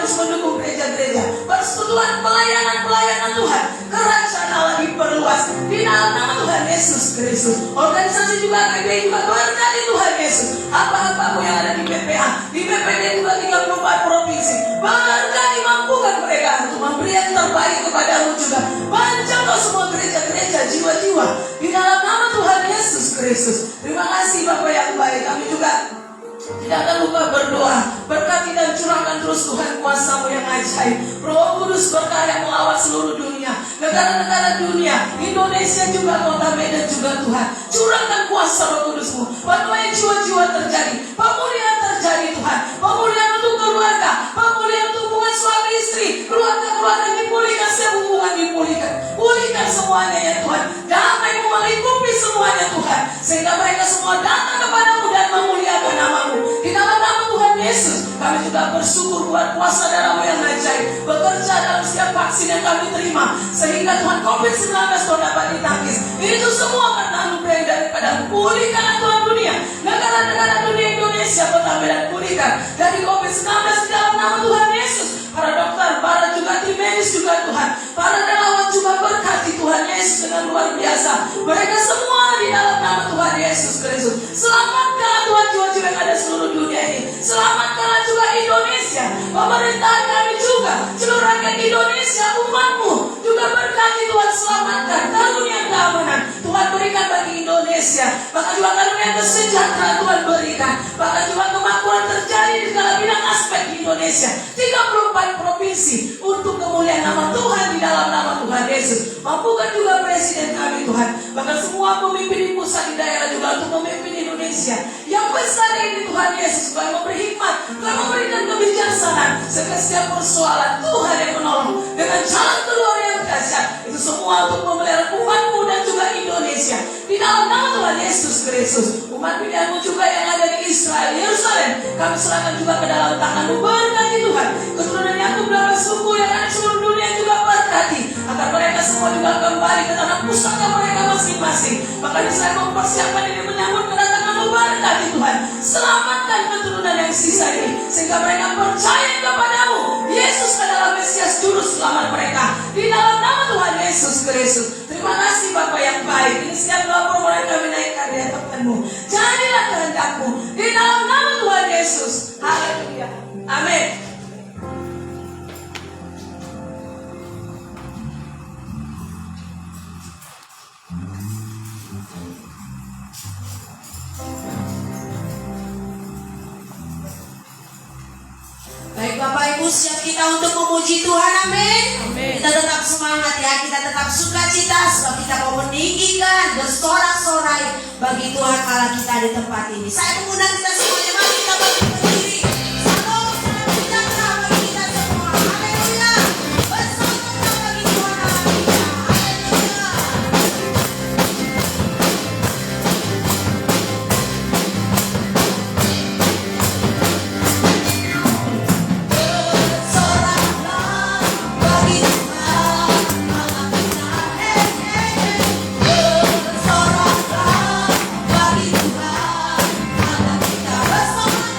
terus mendukung gereja-gereja, persekutuan pelayanan Tuhan, kerajaan Allah diperluas di dalam nama Tuhan Yesus Kristus. Organisasi juga PPI juga berkati Tuhan Yesus. Apa-apa yang ada di PPA, di PPD juga 34 provinsi, berkati, mampukan mereka untuk memberi yang terbaik kepadamu juga. Menjaga semua gereja-gereja, jiwa-jiwa di dalam nama Tuhan Yesus Kristus. Terima kasih Bapak yang baik. Kami juga tidak akan lupa berdoa, berkati dan curahkan terus Tuhan kuasa-Mu yang ajaib. Roh Kudus berkarya melawat seluruh dunia, negara-negara dunia, Indonesia juga, kota Medan juga Tuhan. Curahkan kuasa Roh Kudus-Mu, penuhi jiwa-jiwa terjadi, pemulihan terjadi Tuhan, pemulihan untuk keluarga, pemulihan untuk hubungan suami istri, keluarga-keluarga dipulihkan, setiap hubungan dipulihkan, pulihkan semuanya ya Tuhan. Damai-Mu melingkupi semuanya Tuhan, sehingga mereka semua datang kepadamu dan memuliakan nama-Mu. Di dalam nama Tuhan Yesus, kami juga bersyukur buat kuasa darah-Mu yang ajaib bekerja dalam setiap vaksin yang kami terima, sehingga Tuhan COVID-19 Tuhan dapat ditangkis. Itu semua karena anugerah daripada pulihkan Tuhan dunia, negara-negara dunia, Indonesia, kota Medan pulihkan dari COVID-19 di dalam nama Tuhan Yesus. Para dokter, para juga tim medis juga Tuhan, para relawan juga berkati Tuhan Yesus dengan luar biasa. Mereka semua di dalam nama Tuhan Yesus Kristus. Selamatkanlah Tuhan jiwa-jiwa yang ada seluruh dunia ini. Selamatkanlah juga Indonesia, pemerintahan kami juga, seluruh rakyat Indonesia, umat-Mu juga berkati Tuhan. Selamatkan, karunia keamanan Tuhan berikan bagi Indonesia, bahkan juga karunia kesejahteraan Tuhan berikan, bahkan juga kemakmuran terjadi di segala bidang aspek di Indonesia. 34 provinsi untuk kemuliaan nama Tuhan di dalam nama Tuhan Yesus. Mampukan juga presiden kami Tuhan, bahkan semua pemimpin di pusat di daerah juga untuk memimpin Indonesia yang besar ini Tuhan Yesus. Tuhan memberi hikmat, Tuhan memberikan kebijaksanaan, setiap persoalan Tuhan yang menolong dengan jalan keluar yang dahsyat. Itu semua untuk memelihara umat-Mu dan juga Indonesia di dalam nama Tuhan Yesus Kristus. Umat pilihan-Mu juga yang ada di Israel, Yerusalem, kami serahkan juga ke dalam tangan-Mu. Berkati Tuhan keturunan Yakub 12 suku yang ada di seluruh dunia juga berkati, agar mereka semua juga kembali ke tanah pusaka mereka masing-masing. Maka Israel mempersiapkan diri menyambut kedatangan-Mu. Berkati Tuhan, selamatkan keturunan yang sisa ini, sehingga mereka percaya kepadamu, Yesus adalah Mesias Juru Selamat mereka di dalam nama Tuhan Yesus Kristus. Terima kasih Bapa yang baik. Ini setiap doa permohonan kami naikkan di hadapan-Mu. Jadilah kehendak-Mu di dalam nama Tuhan Yesus. Haleluya. Amin. Baik Bapak Ibu, siap kita untuk memuji Tuhan, amin. Kita tetap semangat ya, kita tetap sukacita, sebab kita mau meninggikan bersorak-sorai bagi Tuhan Allah kita di tempat ini. Saya mengundang kita semuanya, mari kita berdiri. Salam sejahtera bagi kita semua. Haleluya. Bersama bagi Tuhan Allah kita. Haleluya. Bersoraklah bagi Tuhan Allah kita. Bersama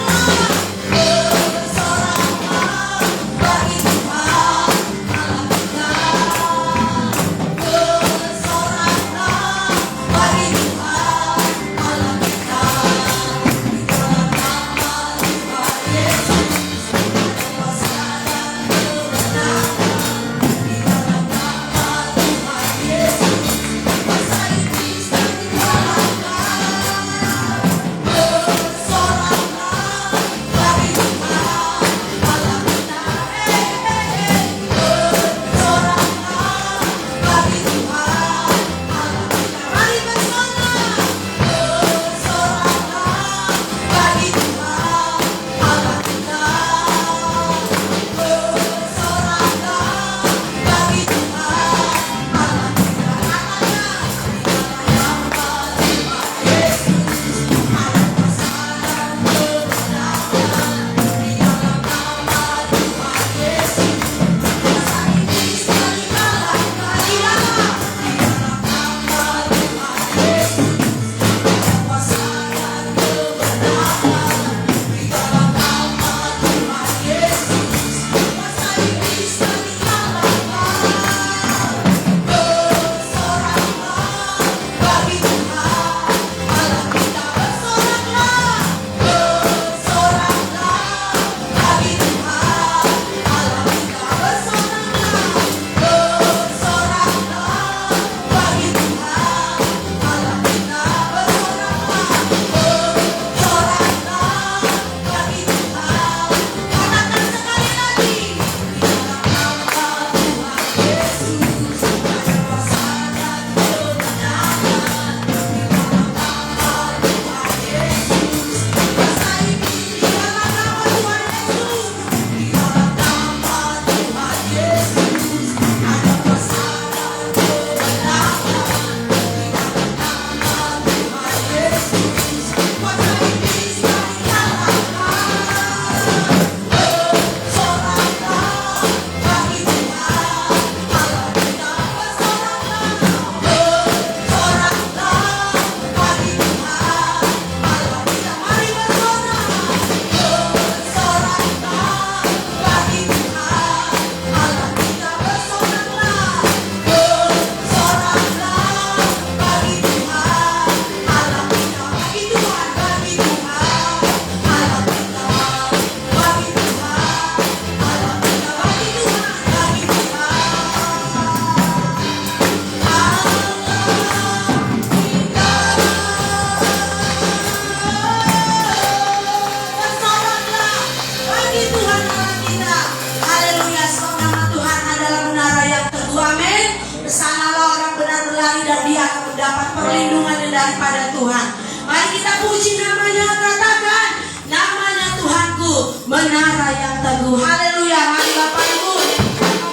mendapat perlindungan daripada Tuhan. Mari kita puji namanya, katakan namanya Tuhanku, menara yang teguh. Haleluya. Mari Bapak Ibu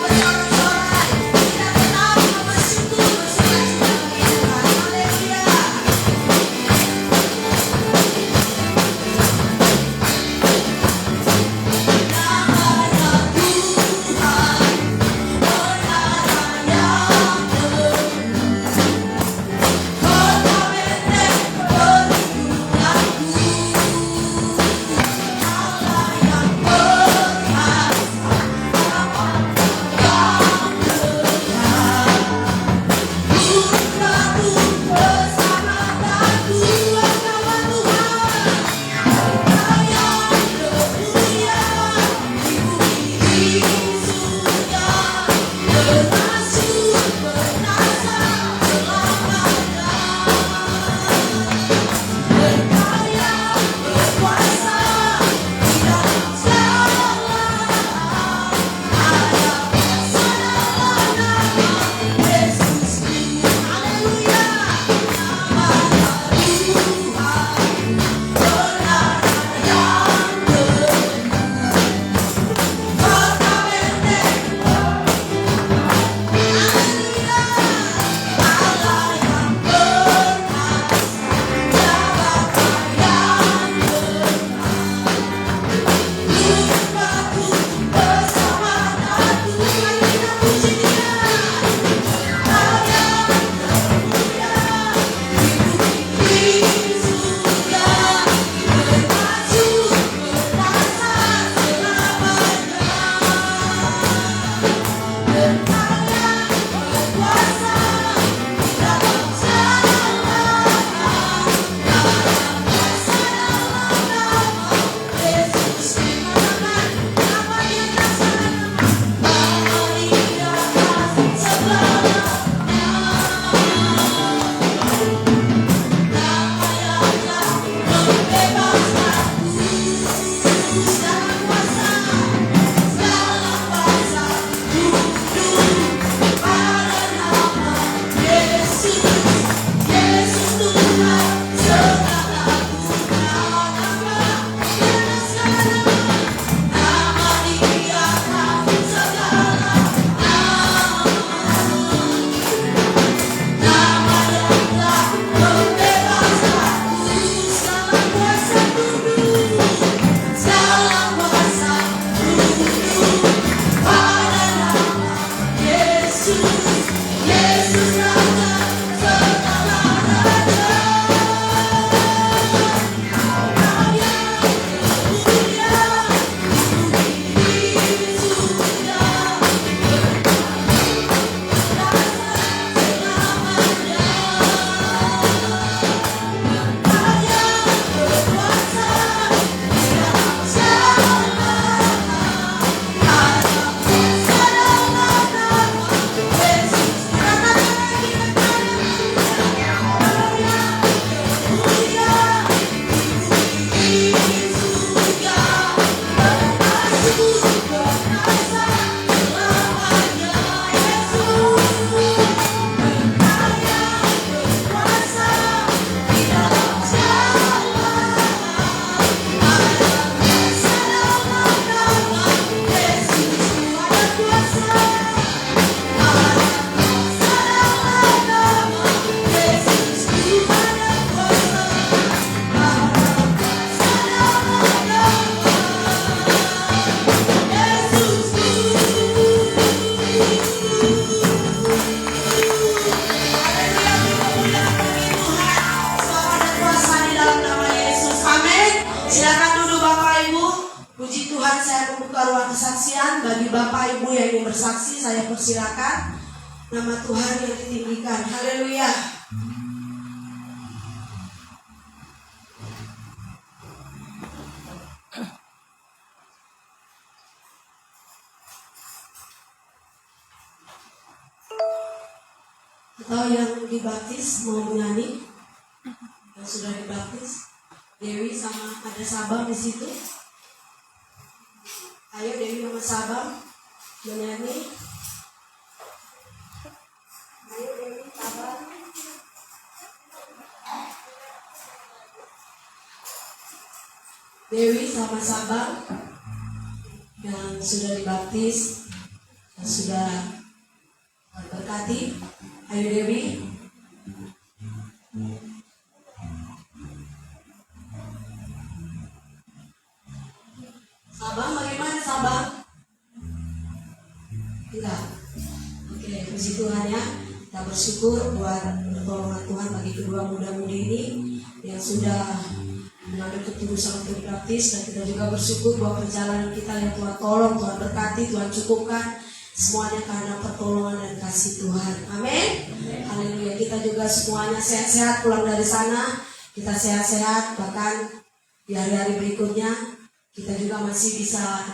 bersorak-sorai, kita tetap bersyukur, bersuka-cita bagi Tuhan. Haleluya. kesaksian bagi Bapak Ibu yang ingin bersaksi, saya persilakan. Nama Tuhan yang ditinggikan. Haleluya. Atau yang dibaptis mau menyanyi, yang sudah dibaptis, Dewi sama ada Sabang di situ. Ayo Dewi sama Sabang menyanyi. Ayo Dewi, Sabang. Dewi sama Sabang yang sudah dibaptis, yang sudah berkati. Ayo Dewi. Sabang bagaimana Sabang? Tidak. Oke, puji Tuhan ya. Kita bersyukur buat pertolongan Tuhan bagi kedua muda-mudi ini yang sudah mengambil keputusan untuk dibaptis, dan kita juga bersyukur bahwa perjalanan kita yang Tuhan tolong, Tuhan berkati, Tuhan cukupkan semuanya karena pertolongan dan kasih Tuhan. Amin. Haleluya. Kita juga semuanya sehat-sehat pulang dari sana. Kita sehat-sehat, bahkan di hari-hari berikutnya kita juga masih bisa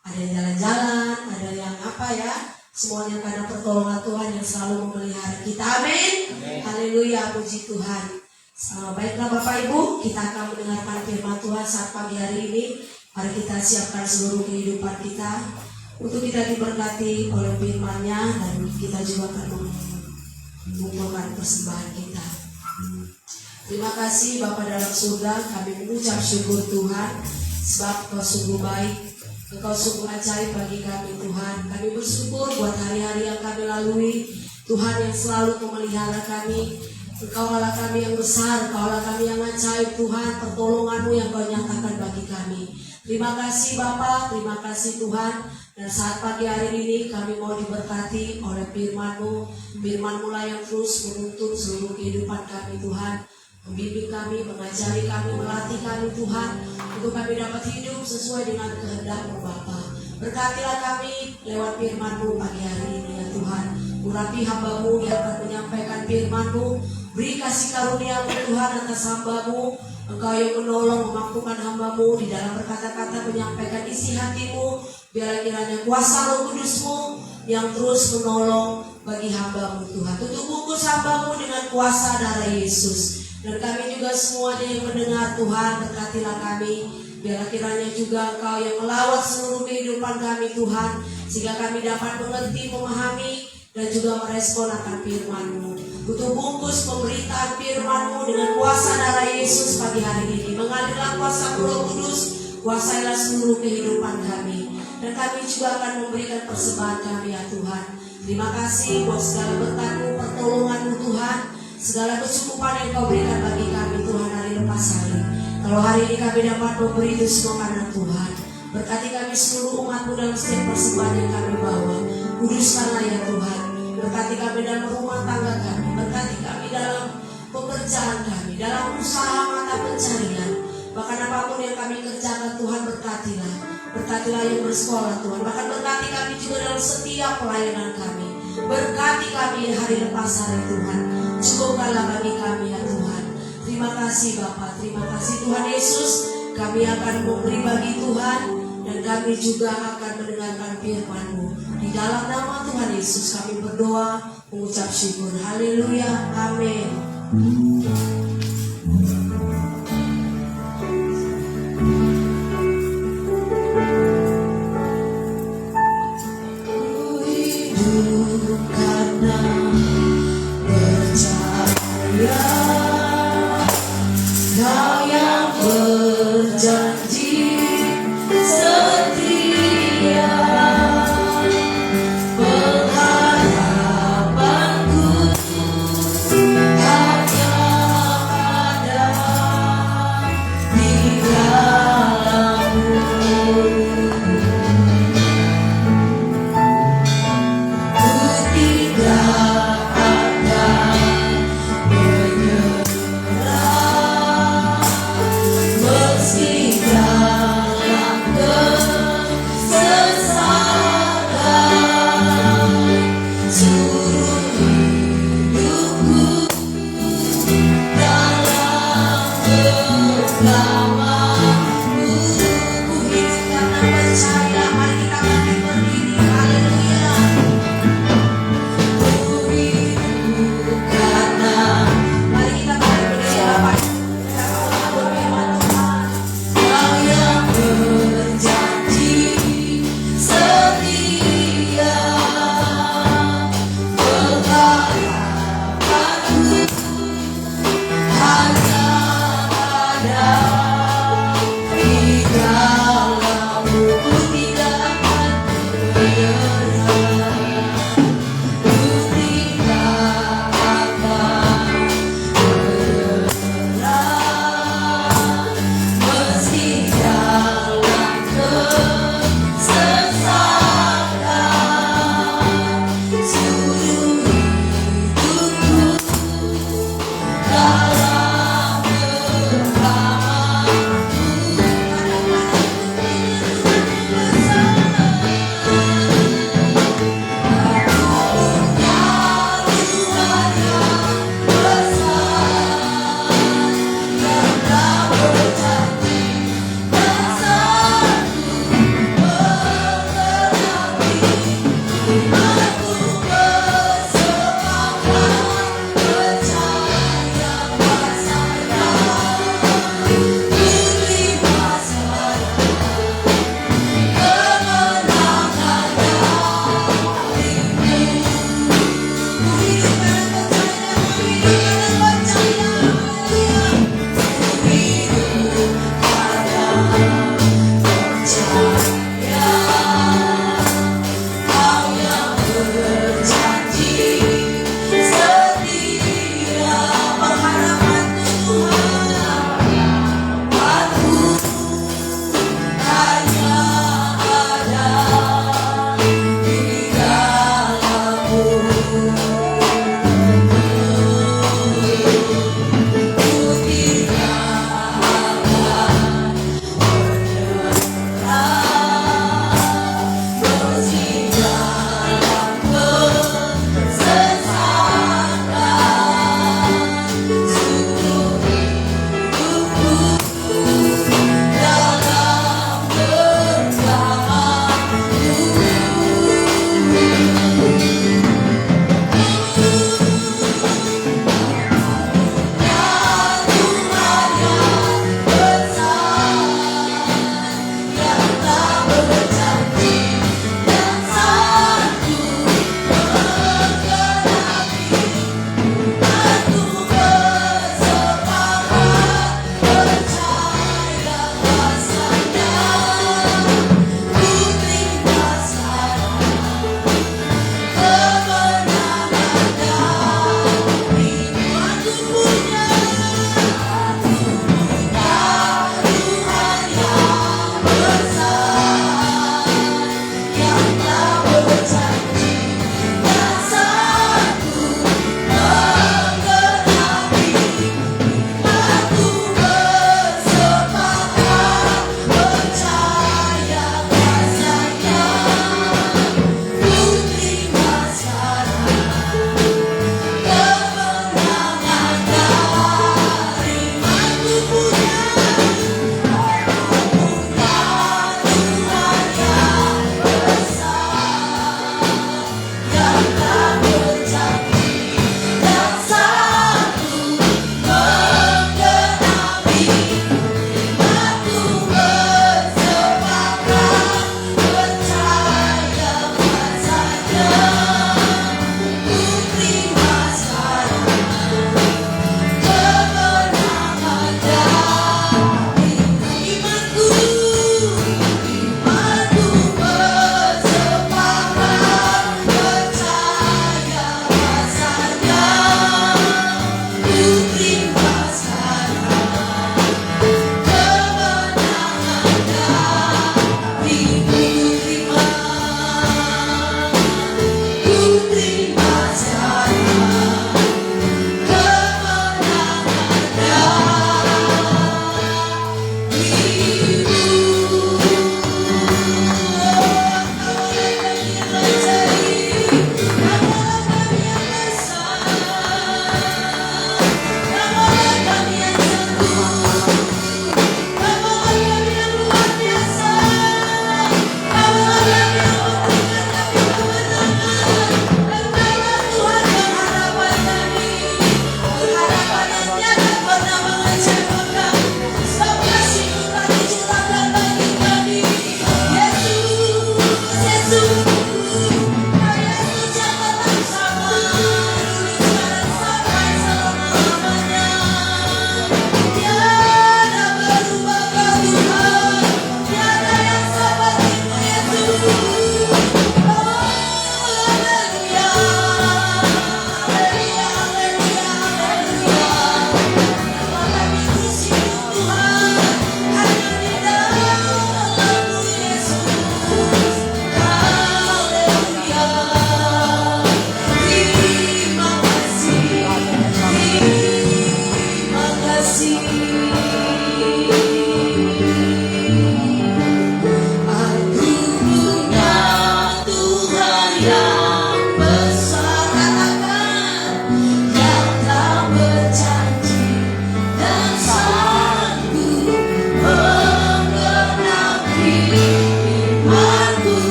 ada yang jalan-jalan, ada yang apa ya, semuanya karena pertolongan Tuhan yang selalu memelihara kita. Amin. Haleluya, puji Tuhan. Baiklah Bapak Ibu, kita akan mendengarkan firman Tuhan saat pagi hari ini. Mari kita siapkan seluruh kehidupan kita untuk kita diberkati oleh firman-Nya, dan kita juga akan mengumpulkan persembahan kita. Terima kasih Bapa dalam surga, kami mengucap syukur Tuhan, sebab Engkau sungguh baik, Engkau sungguh ajaib bagi kami Tuhan. Kami bersyukur buat hari-hari yang kami lalui, Tuhan yang selalu memelihara kami. Engkau Allah kami yang besar, Engkau Allah kami yang ajaib Tuhan, pertolongan-Mu yang Kau nyatakan bagi kami. Terima kasih Bapa, terima kasih Tuhan. Dan saat pagi hari ini kami mau diberkati oleh firman-Mu. Firman-Mu lah yang terus menuntun seluruh kehidupan kami Tuhan, membimbing kami, mengajari kami, melatih kami Tuhan, untuk kami dapat hidup sesuai dengan kehendak-Mu Bapa. Berkatilah kami lewat firman-Mu pagi hari ini ya Tuhan. Urapi hamba-Mu yang akan menyampaikan firman-Mu. Beri kasih karunia-Mu Tuhan atas hamba-Mu. Engkau yang menolong, memampukan hamba-Mu di dalam berkata-kata menyampaikan isi hati-Mu. Biarlah kiranya kuasa Roh Kudus-Mu yang terus menolong bagi hamba-Mu Tuhan. Tutup bungkus hamba-Mu dengan kuasa darah Yesus. Dan kami juga semuanya yang mendengar Tuhan, berkatilah kami. Biarlah kiranya juga Engkau yang melawat seluruh kehidupan kami Tuhan, sehingga kami dapat mengerti, memahami, dan juga merespon akan firman-Mu. Tutup bungkus pemberitaan firman-Mu dengan kuasa darah Yesus pagi hari ini. Mengalirlah kuasa Roh Kudus, kuasailah seluruh kehidupan kami. Dan kami juga akan memberikan persembahan kami ya Tuhan. Terima kasih buat segala berkat-Mu, pertolongan-Mu Tuhan, segala kecukupan yang Kau berikan bagi kami Tuhan hari lepas hari. Kalau hari ini kami dapat memberi itu semua karena Tuhan. Berkati kami seluruh umat-Mu dalam setiap persembahan yang kami bawa. Kuduskanlah ya Tuhan. Berkati kami dalam rumah tangga kami. Berkati kami dalam pekerjaan kami, dalam usaha mata pencarian. Bahkan apapun yang kami kerjakan Tuhan, berkatilah. Berkatilah yang bersekolah Tuhan. Bahkan berkati kami juga dalam setiap pelayanan kami. Berkati kami hari lepas hari Tuhan. Cukupkanlah bagi kami ya Tuhan. Terima kasih Bapa, terima kasih Tuhan Yesus. Kami akan memberi bagi Tuhan, dan kami juga akan mendengarkan firman-Mu. Di dalam nama Tuhan Yesus kami berdoa, mengucap syukur. Haleluya, amin. Ku hidup karena percaya, Kau yang berjanji setia. Pengharapanku hanya ada di dalam-Mu. Ku tidak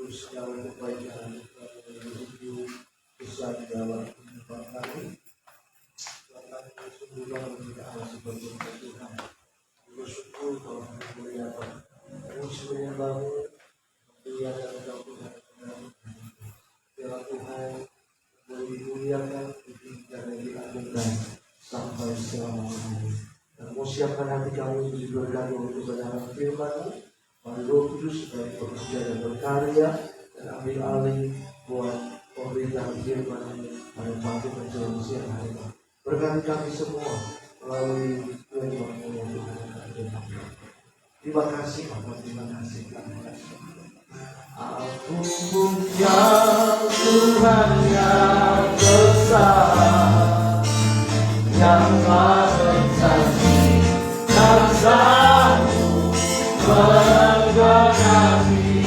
terus segala kebaikan menuju besar dalam kehidupan kami. Tuhan sungguhlah kita Allah sebagai Tuhan. Bersyukur kalau kami melihat musuh yang baru, melihat dan Tuhan. Biarlah Tuhan boleh dimuliakan, ditinggikan dan diagungkan sampai selama-lamanya. Dan mau siapkan hati kami untuk diberkati oleh kebenaran firman-Mu. Mari Roh Kudus supaya bekerja dan berkarya dan ambil alih buat pemberitaan firman-Mu pada pagi menjelang siang hari. Berkati kami semua melalui firman-Mu yang Tuhan. Terima kasih Bapak, terima kasih. Aku punya Tuhan yang besar, yang maha berjanji dan sanggup menggenapi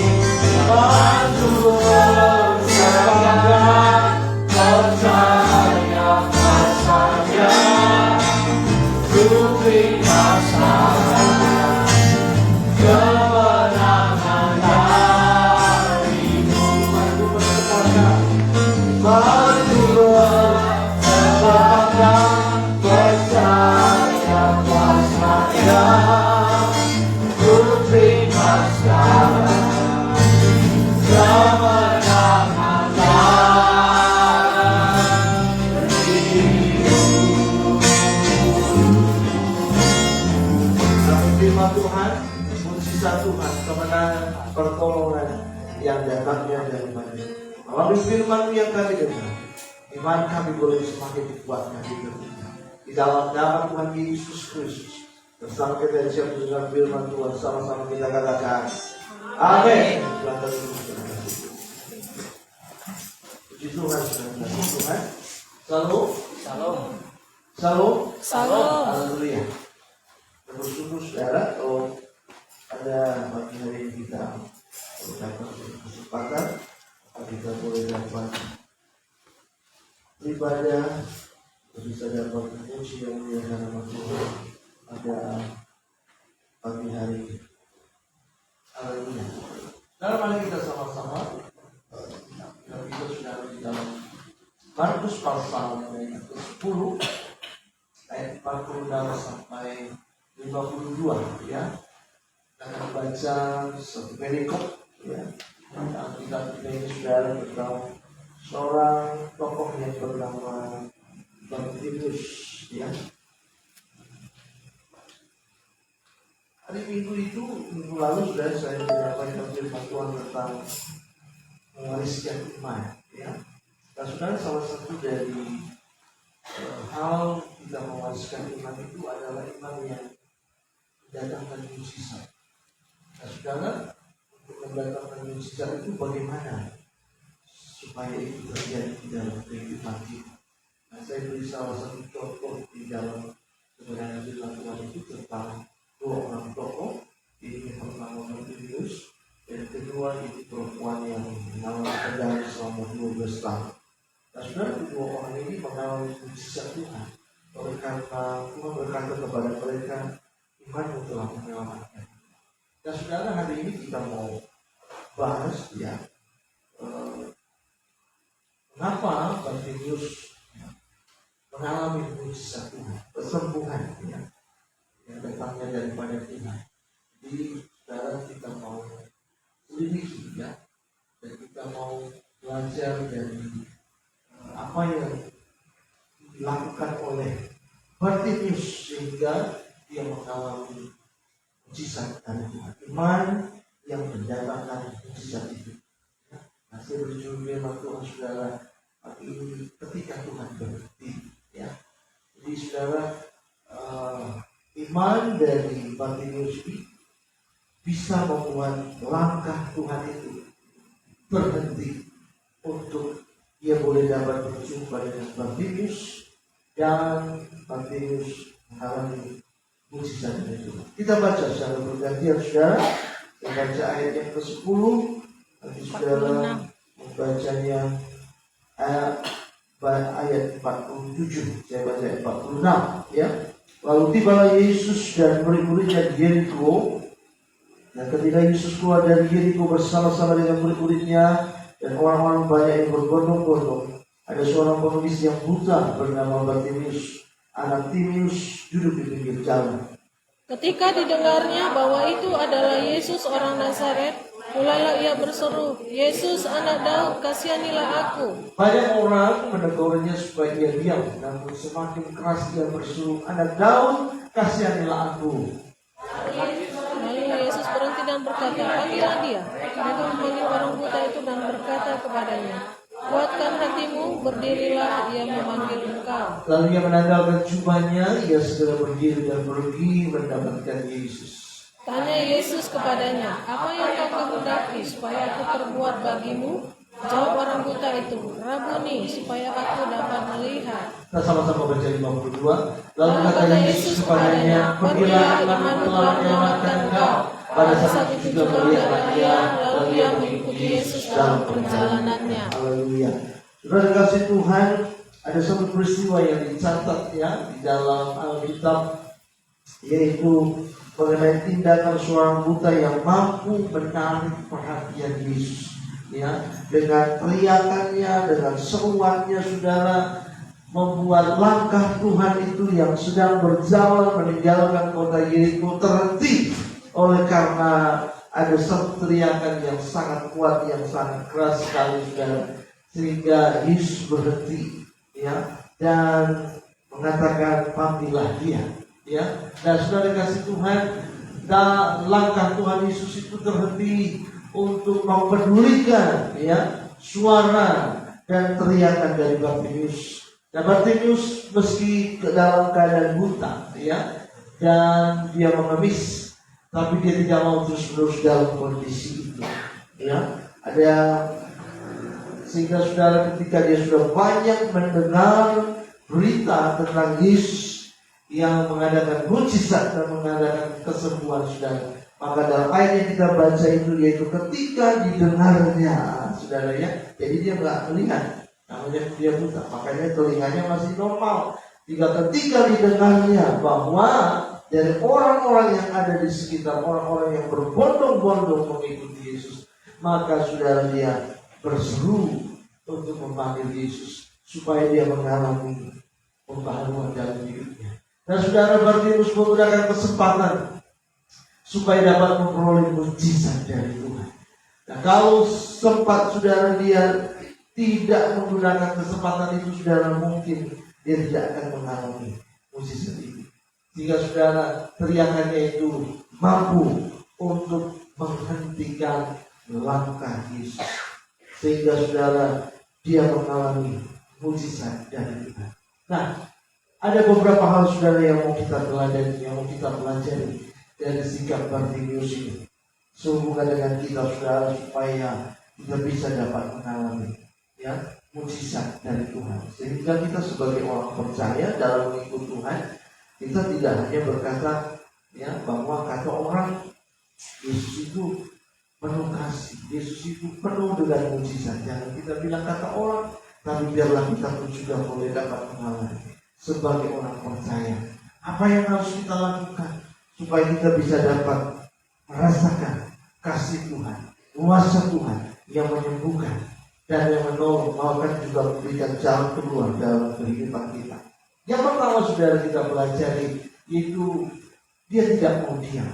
waktu bersama. Percaya masanya, ku terima saja kemenangan darimu. Aku bersepakat percaya kuasanya, ku terima segala kemenangan darimu. Kami terima Tuhan, mujizat Tuhan, kemenangan, pertolongan yang datangnya daripada melalui firman-Mu yang kami dengar. Iman kami boleh semakin dikuatkan di dalam nama Tuhan Yesus Kristus. Bersama kita siap mendengar firman Tuhan, sama-sama kita katakan amin. Puji Tuhan, Tuhan. Salam. Haleluya. Terus saudara, kalau ada pagi hari ini kita dapat kesempatan, kita boleh dapat ibadah, bisa dapat memuji yang mulia nama Tuhan pada pagi hari ini. Haleluya. Dalam mari kita sama-sama, kita sudah di dalam Markus pasal yang ke-10 ayat 46 sampai 52 ya. Kita akan baca satu perikop ya. Kita ini sudah tentang seorang tokoh yang bernama Bartimeus ya. Hari Minggu itu, minggu lalu sudah saya menyampaikan firman Tuhan tentang mewariskan iman ya. Dan saudara, salah satu dari hal kita mewariskan iman itu adalah iman yang mendatangkan mujizat. Nah saudara, untuk mendatangkan mujizat itu bagaimana supaya itu terjadi di dalam kehidupan kita? Nah, saya beri salah satu contoh di dalam sebenarnya firman Tuhan itu tentang dua orang tokoh. Ini yang pertama Bartimeus, dan kedua itu perempuan yang mengalami kendali selama 12 tahun. Nah, saudara, kedua orang ini mengalami mujizat Tuhan. Oleh karena Tuhan berkata kepada mereka, imanmu telah menyelamatkan. Nah, saudara, hari ini kita mau bahas ya, mengapa Bartimeus mengalami mujizat Tuhan, kesembuhan ya, yang datangnya daripada Tuhan. Jadi, saudara, kita mau selidiki ya, dan kita mau belajar dari apa yang dilakukan oleh Bartimeus sehingga dia mengalami mujizat dari Tuhan. Iman yang mendatangkan mujizat itu. Nah, saya berjumpa dengan Tuhan saudara ini ketika Tuhan berhenti. Ya, jadi saudara, iman dari Bartimeus ini bisa membuat langkah Tuhan itu berhenti untuk dia boleh dapat berjumpa dengan Bartimeus dan Bartimeus mengalami mujizat itu. Kita baca secara bergantian saudara. Saya baca ayat yang ke-10, nanti saudara membacanya ayat 47. Saya baca ayat 46 ya. Lalu tibalah Yesus dan murid-muridnya di Yeriko. Dan ketika Yesus keluar dari Yeriko bersama-sama dengan murid-muridnya dan orang-orang banyak yang berbondong-bondong, ada seorang pengemis yang buta bernama Bartimius, anak Timius, duduk di pinggir jalan. Ketika didengarnya bahwa itu adalah Yesus orang Nazaret, mulailah ia berseru, "Yesus anak Daud, kasihanilah aku." Banyak orang menegurnya supaya ia diam, namun semakin keras ia berseru, "Anak Daud, kasihanilah aku." Lalu Yesus berhenti dan berkata, "Panggillah dia." Mereka memanggil orang buta itu dan berkata kepadanya, "Kuatkan hatimu, berdirilah, ia memanggil engkau." Lalu ia menanggalkan jubahnya, ia segera berdiri dan pergi mendapatkan Yesus. Tanya Yesus kepadanya, "Apa yang kau kehendaki supaya aku perbuat bagimu?" Jawab orang buta itu, "Rabuni, supaya aku dapat melihat." Kita sama-sama baca 52. Lalu kata Yesus kepadanya, "Pergilah, imanmu telah menyelamatkan engkau." Pada saat itu juga melihatlah dia, lalu ia mengikuti Yesus dalam perjalanannya. Haleluya. Saudara kasih Tuhan, ada satu peristiwa yang dicatat ya di dalam Alkitab, yaitu mengenai tindakan seorang buta yang mampu menarik perhatian Yesus. Ya, dengan teriakannya, dengan seruannya, saudara, membuat langkah Tuhan itu yang sedang berjalan meninggalkan kota Yeriko terhenti oleh karena ada satu teriakan yang sangat kuat, yang sangat keras sekali, saudara, sehingga Yesus berhenti, ya, dan mengatakan, "Panggillah dia." Ya, dan saudara kasih Tuhan, dan langkah Tuhan Yesus itu terhenti untuk mempedulikan ya suara dan teriakan dari Bartimius. Dan Bartimius meski ke dalam keadaan buta ya, dan dia mengemis, tapi dia tidak mau terus-menerus dalam kondisi itu. Ya, ada sehingga saudara ketika dia sudah banyak mendengar berita tentang Yesus yang mengadakan mujizat dan mengadakan kesembuhan, saudara, maka dalam ayat yang kita baca itu yaitu ketika didengarnya, saudara ya, jadi dia nggak melihat, namanya dia buta, makanya telinganya masih normal. Ketika didengarnya bahwa dari orang-orang yang ada di sekitar, orang-orang yang berbondong-bondong mengikuti Yesus, maka saudara dia berseru untuk memanggil Yesus supaya dia mengalami pembaharuan dalam hidupnya. Dan saudara Bartimius menggunakan kesempatan supaya dapat memperoleh mujizat dari Tuhan. Nah, kalau sempat saudara dia tidak menggunakan kesempatan itu, saudara, mungkin dia tidak akan mengalami mujizat ini. Jika saudara teriakannya itu mampu untuk menghentikan langkah Yesus, sehingga saudara dia mengalami mujizat dari Tuhan. Nah, ada beberapa hal saudara yang mau kita pelajari, dari sikap Bartimius ini sehubungan dengan kita, saudara, supaya kita bisa dapat mengalami ya mujizat dari Tuhan, sehingga kita sebagai orang percaya dalam mengikut Tuhan, kita tidak hanya berkata ya bahwa kata orang Yesus itu penuh kasih, Yesus itu penuh dengan mujizat. Jangan kita bilang kata orang, tapi biarlah kita pun juga boleh dapat mengalami sebagai orang percaya apa yang harus kita lakukan supaya kita bisa dapat merasakan kasih Tuhan, kuasa Tuhan yang menyembuhkan dan yang menolong, bahkan juga memberikan jalan keluar dalam kehidupan kita. Yang pertama saudara kita pelajari yaitu dia tidak mau diam.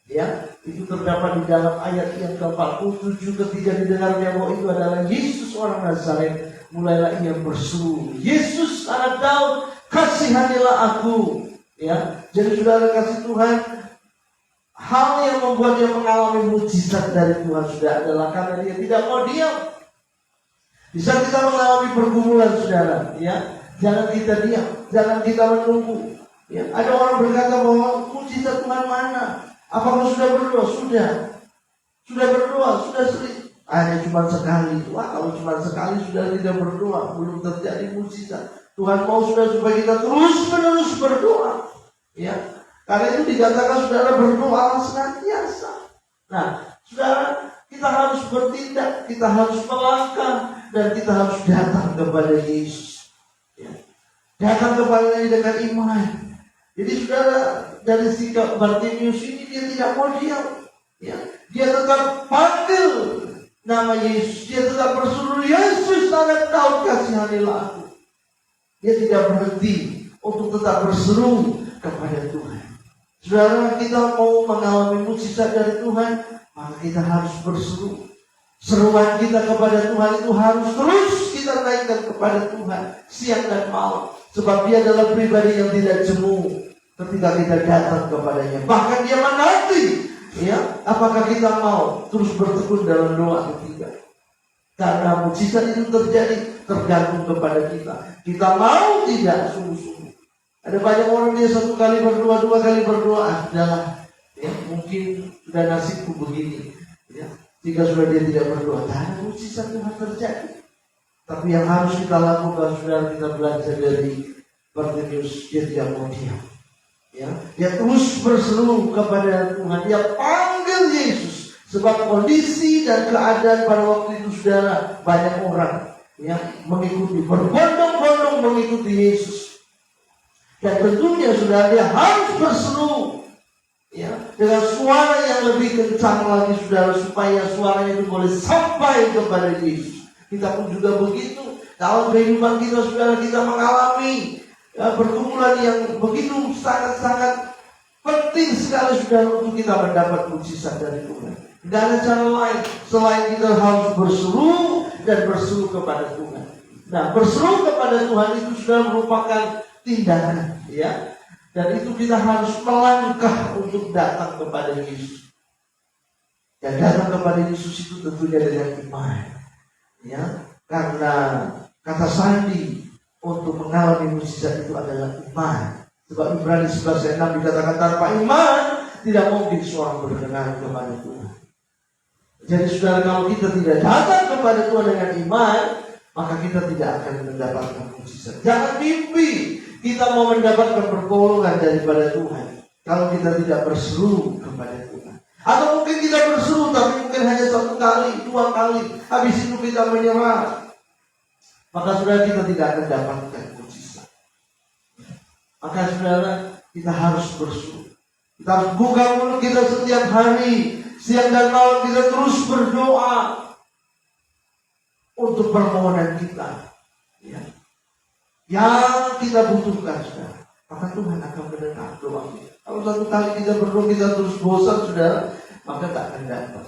Ya, itu terdapat di dalam ayat yang ke-47, ketika didengarnya bahwa itu adalah Yesus orang Nazaret, mulailah ia berseru, "Yesus anak Daud, kasihanilah aku." Ya, jadi saudara kasih Tuhan, hal yang membuat dia mengalami mujizat dari Tuhan sudah adalah karena dia tidak mau diam. Bisa kita mengalami pergumulan, saudara, ya, jangan kita diam, jangan kita menunggu. Ya, ada orang berkata bahwa mujizat Tuhan mana? Apakah sudah berdoa? Sudah berdoa, sudah sering. Hanya cuma sekali. Wah, kalau cuma sekali sudah tidak berdoa, belum terjadi mujizat. Tuhan mau sudah supaya kita terus-menerus berdoa. Ya, karena itu dikatakan saudara berdoa senantiasa. Nah, saudara, kita harus bertindak, kita harus melangkah, dan kita harus datang kepada Yesus. Ya, datang kepada-Nya dengan iman. Jadi saudara, dari sikap Bartimius ini dia tidak mau diam. Ya, dia tetap panggil nama Yesus. Dia tetap berseru, Yesus anak Daud kasihanilah aku. Dia tidak berhenti untuk tetap berseru kepada Tuhan. Saudara, kita mau mengalami mukjizat dari Tuhan, maka kita harus berseru. Seruan kita kepada Tuhan itu harus terus kita naikkan kepada Tuhan siang dan malam. Sebab dia adalah pribadi yang tidak jemu ketika kita datang kepadanya. Bahkan dia menanti, ya, apakah kita mau terus bertekun dalam doa atau tidak. Karena mukjizat itu terjadi tergantung kepada kita. Kita mau tidak sungguh-sungguh. Ada banyak orang dia satu kali berdoa, dua kali berdoa, adalah ya, mungkin sudah nasibku begini. Ya, jika sudah dia tidak berdoa, tak ada mukjizat Tuhan terjadi. Tapi yang harus kita lakukan, saudara, kita belajar dari Bartimeus, dia tidak mau diam. Ya, dia terus berseru kepada Tuhan, dia panggil Yesus. Sebab kondisi dan keadaan pada waktu itu, saudara, banyak orang yang mengikuti, berbondong-bondong mengikuti Yesus. Dan tentunya saudara, dia harus berseru, ya, dengan suara yang lebih kencang lagi, saudara, supaya suaranya itu boleh sampai kepada Yesus. Kita pun juga begitu. Dalam kehidupan kita, saudara, kita mengalami pergumulan yang begitu sangat-sangat penting sekali, saudara, untuk kita mendapat mukjizat dari Tuhan. Tidak ada cara lain selain kita harus berseru dan berseru kepada Tuhan. Nah, berseru kepada Tuhan itu sudah merupakan tindakan, ya. Dan itu kita harus melangkah untuk datang kepada Yesus. Dan datang kepada Yesus itu tentunya dengan iman, ya. Karena kata sandi untuk mengalami mukjizat itu adalah iman. Sebab Ibrani 11:6 dikatakan tanpa iman tidak mungkin seorang berkenan kepada Tuhan. Jadi saudara, kalau kita tidak datang kepada Tuhan dengan iman, maka kita tidak akan mendapatkan mukjizat. Jangan mimpi kita mau mendapatkan pertolongan daripada Tuhan kalau kita tidak berseru kepada Tuhan. Atau mungkin kita berseru tapi mungkin hanya 1 kali, 2 kali, habis itu kita menyerah. Maka saudara, kita tidak akan dapatkan mukjizat. Maka saudara, kita harus berseru. Kita harus buka mulut kita setiap hari, siang dan malam kita terus berdoa untuk permohonan kita, ya, yang kita butuhkan, saudara. Maka Tuhan akan mendengar doa kita. Kalau 1 kali kita berdoa kita terus bosan, saudara, maka tak akan dapat.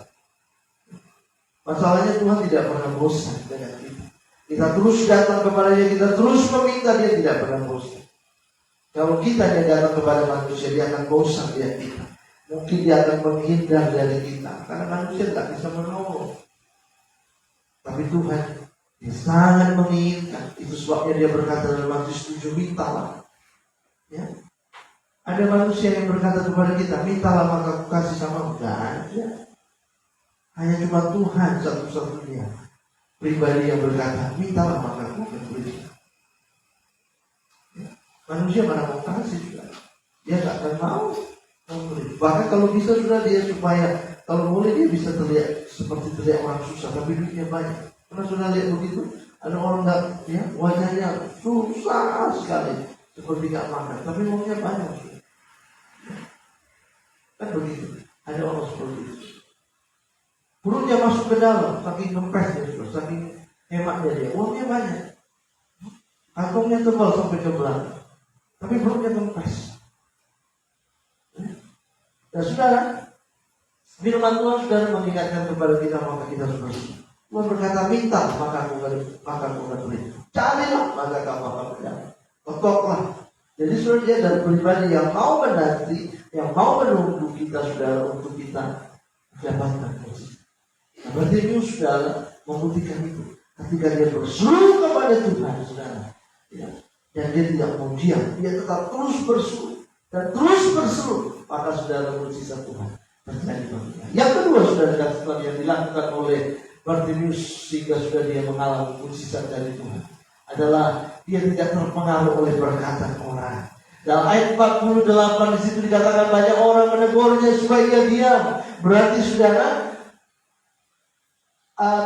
Masalahnya Tuhan tidak pernah bosan dengan kita. Kita terus datang kepadanya, kita terus meminta, dia tidak pernah bosan. Kalau kita yang datang kepada manusia, dia akan bosan lihat kita. Mungkin dia akan menghindar dari kita, karena manusia tak bisa menolong. Tapi Tuhan, dia sangat menginginkan. Itu sebabnya dia berkata dalam Matius 7, mintalah. Ya. Ada manusia yang berkata kepada kita, mintalah maka aku kasih sama. Tidak ada. Hanya cuma Tuhan satu-satunya pribadi yang berkata, mintalah maka aku akan beri. Ya. Manusia mana mau kasih, juga. Dia tak akan mau. Bahkan kalau bisa sudah dia supaya kalau boleh dia bisa terlihat seperti terlihat orang susah tapi duitnya banyak. Pernah sudah lihat begitu? Ada orang nggak, ya, wajahnya susah sekali seperti nggak makan tapi uangnya banyak. Kan begitu? Ada orang seperti itu. Perutnya masuk ke dalam saking kempesnya, saking hematnya dia. Uangnya banyak, kantongnya tebal sampai ke belakang tapi perutnya kempes. Dan saudara, firman Tuhan saudara mengingatkan kepada kita, maka kita harus bersyukur. Tuhan berkata, minta maka aku akan beri. Carilah maka kamu akan mendapat. Ketoklah. Jadi saudara, dia dari pribadi yang mau menanti, yang mau menunggu kita, saudara, untuk kita dapatkan mukjizat. Nah, berarti itu saudara membuktikan itu. Ketika dia berseru kepada Tuhan, saudara, ya, dan dia tidak mau diam, dia tetap terus berseru dan terus berseru, maka saudara mukjizat Tuhan terjadi baginya. Yang kedua, saudara, setelah yang dilakukan oleh Bartimeus sehingga sudah dia mengalami mukjizat dari Tuhan adalah dia tidak terpengaruh oleh perkataan orang. Dalam ayat 48 di situ dikatakan banyak orang menegurnya supaya dia diam. Berarti saudara,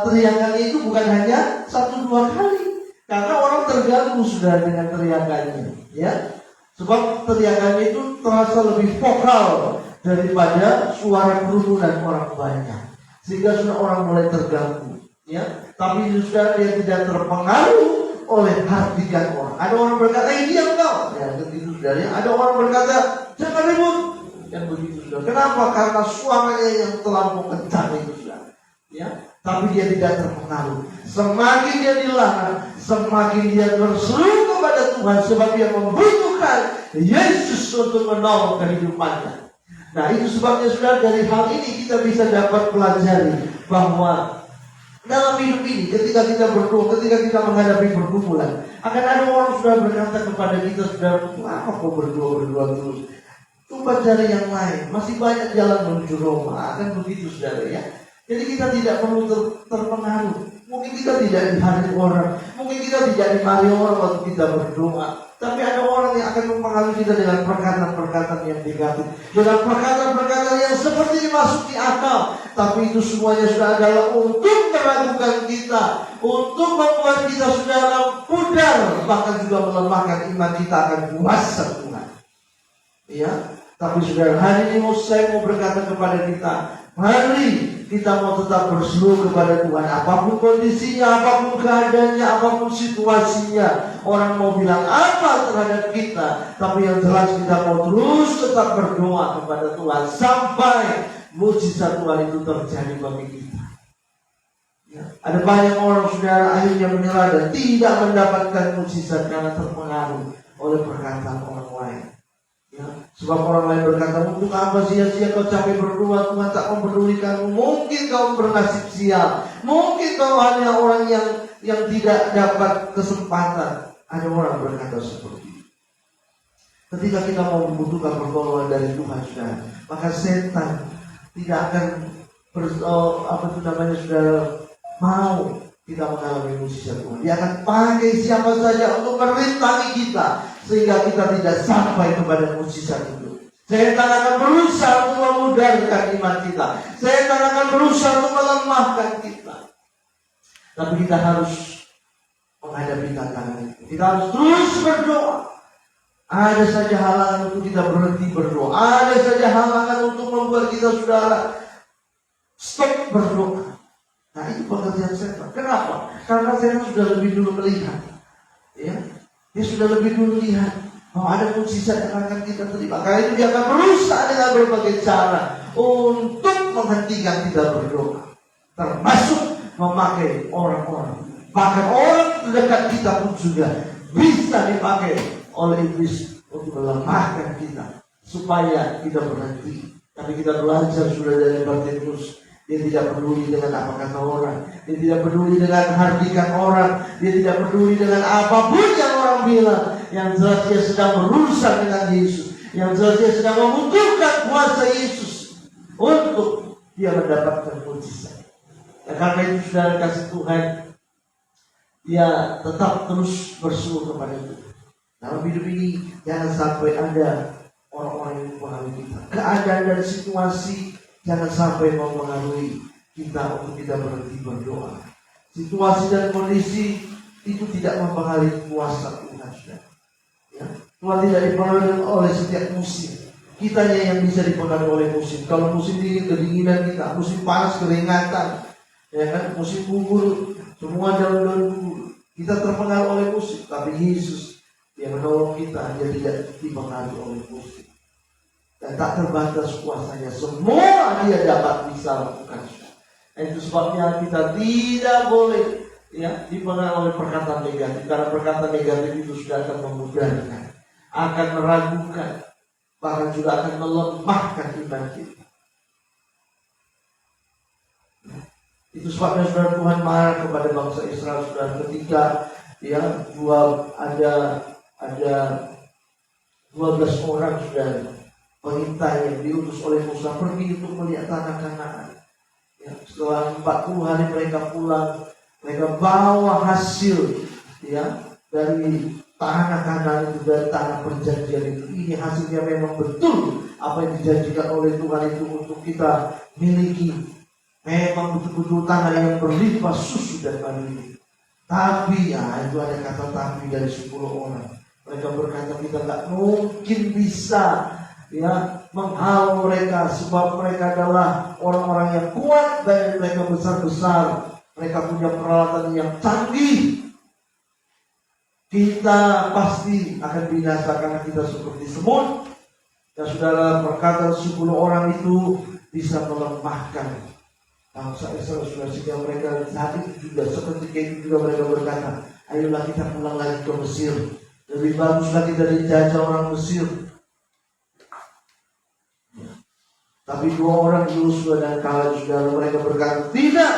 teriakannya itu bukan hanya 1-2 kali, karena orang terganggu sudah dengan teriakannya, ya. Sebab teriakannya itu terasa lebih vokal daripada suara kerumunan orang banyak, sehingga sudah orang mulai terganggu, ya. Tapi sudah dia tidak terpengaruh oleh hardikan orang. Ada orang berkata, diam kau, ya begitu sudah. Ada orang berkata, jangan ribut, yang begitu sudah. Kenapa? Karena suaranya yang terlalu kencang itu sudah, ya. Tapi dia tidak terpengaruh. Semakin dia dilarang, semakin dia berseru kepada Tuhan, sebab dia membutuhkan Yesus untuk menolong kehidupannya. Nah, itu sebabnya sudah dari hal ini kita bisa dapat pelajari bahwa dalam hidup ini, ketika kita berdoa, ketika kita menghadapi pergumulan, akan ada orang sudah berkata kepada kita, sudah, kenapa kau berdoa terus? Coba cari yang lain, masih banyak jalan menuju Roma, kan begitu saudara ya. Jadi kita tidak perlu terpengaruh. Mungkin kita tidak dihadiri orang, mungkin kita tidak dimari orang waktu kita berdoa. Tapi ada orang yang akan mempengaruhi kita dengan perkataan-perkataan yang negatif, dengan perkataan-perkataan yang seperti dimasuki akal. Tapi itu semuanya sudah adalah untuk meragukan kita, untuk membuat kita saudara pudar, bahkan juga melemahkan iman kita akan kuasa Tuhan. Ya, tapi saudara, hari ini saya mau berkata kepada kita, mari kita mau tetap berseru kepada Tuhan. Apapun kondisinya, apapun keadaannya, apapun situasinya, orang mau bilang apa terhadap kita, tapi yang jelas kita mau terus tetap berdoa kepada Tuhan sampai mujizat Tuhan itu terjadi bagi kita. Ya. Ada banyak orang saudara akhirnya menyerah dan tidak mendapatkan mujizat karena terpengaruh oleh perkataan orang lain. Ya, sebab orang lain berkata, untuk apa sia-sia kau capek berdoa, Tuhan tak mempedulikanmu. Mungkin kau bernasib sial, mungkin kau hanya orang yang tidak dapat kesempatan. Ada orang berkata seperti itu. Ketika kita mau membutuhkan pertolongan dari Tuhan, saudara, maka setan tidak akan saudara, mau kita mengalami mujizat Tuhan. Dia akan pakai siapa saja untuk merintangi kita, sehingga kita tidak sampai kepada mujizat itu. Setan akan berusaha untuk memudarkan iman kita. Setan akan berusaha untuk melemahkan kita. Tapi kita harus menghadapi tantangan itu. Kita harus terus berdoa. Ada saja halangan untuk kita berhenti berdoa. Ada saja halangan untuk membuat kita saudara stop berdoa. Nah, itu pekerjaan setan. Kenapa? Karena setan sudah lebih dulu melihat. Ya, dia sudah lebih dulu lihat bahwa ada mujizat yang akan kita terima. Karena itu dia akan berusaha dengan berbagai cara untuk menghentikan kita berdoa, termasuk memakai orang-orang. Bahkan orang terdekat kita pun juga bisa dipakai oleh iblis untuk melemahkan kita supaya kita berhenti. Tapi kita belajar sudah dari Bartimeus. Dia tidak peduli dengan apa kata orang. Dia tidak peduli dengan hardikan orang. Dia tidak peduli dengan apapun yang orang bilang. Yang jelas dia sedang berurusan dengan Yesus. Yang jelas dia sedang membutuhkan kuasa Yesus untuk dia mendapatkan mujizat. Dan karena itu saudara kasih Tuhan, dia tetap terus berseru kepada Tuhan. Dalam hidup ini jangan sampai ada orang-orang yang mempengaruhi kita. Keadaan dan situasi jangan sampai mempengaruhi kita untuk kita berhenti berdoa. Situasi dan kondisi itu tidak mempengaruhi kuasa Tuhan. Ya. Tuhan tidak dipengaruhi oleh setiap musim. Kitanya yang bisa dipengaruhi oleh musim. Kalau musim dingin, kedinginan kita. Musim panas, keringatan. Ya kan? Musim gugur, semua daun-daun gugur. Kita terpengaruh oleh musim. Tapi Yesus yang menolong kita, dia tidak dipengaruhi oleh musim. Dan tak terbatas kuasanya, semua dia dapat bisa lakukan. Itu sebabnya kita tidak boleh dipengaruhi oleh perkataan negatif, karena perkataan negatif itu sudah akan memudarkan, akan meragukan, bahkan juga akan melemahkan iman kita. Itu sebabnya saudara, Tuhan marah kepada bangsa Israel saudara, ketika ada 12 orang saudara pengintai yang diutus oleh Musa pergi untuk melihat tanah Kanaan. Ya, setelah 40 hari mereka pulang, mereka bawa hasil dari tanah Kanaan itu, dari tanah perjanjian itu. Ini hasilnya memang betul apa yang dijanjikan oleh Tuhan itu untuk kita miliki. Memang betul-betul tanah yang berlimpah susu dan madu. Tapi itu ada kata tapi dari 10 orang. Mereka berkata, kita tak mungkin bisa menghalau mereka, sebab mereka adalah orang-orang yang kuat dan mereka besar-besar. Mereka punya peralatan yang canggih. Kita pasti akan binasa karena kita seperti semut. Dan saudara, perkataan 10 orang itu bisa melemahkan bangsa Israel, sehingga mereka saat itu juga seperti itu juga mereka berkata, ayolah kita pulang lagi ke Mesir. Lebih baguslah kita dijajah orang Mesir. Tapi 2 orang Yosua dan Kaleb, saudara, mereka berkata, tidak,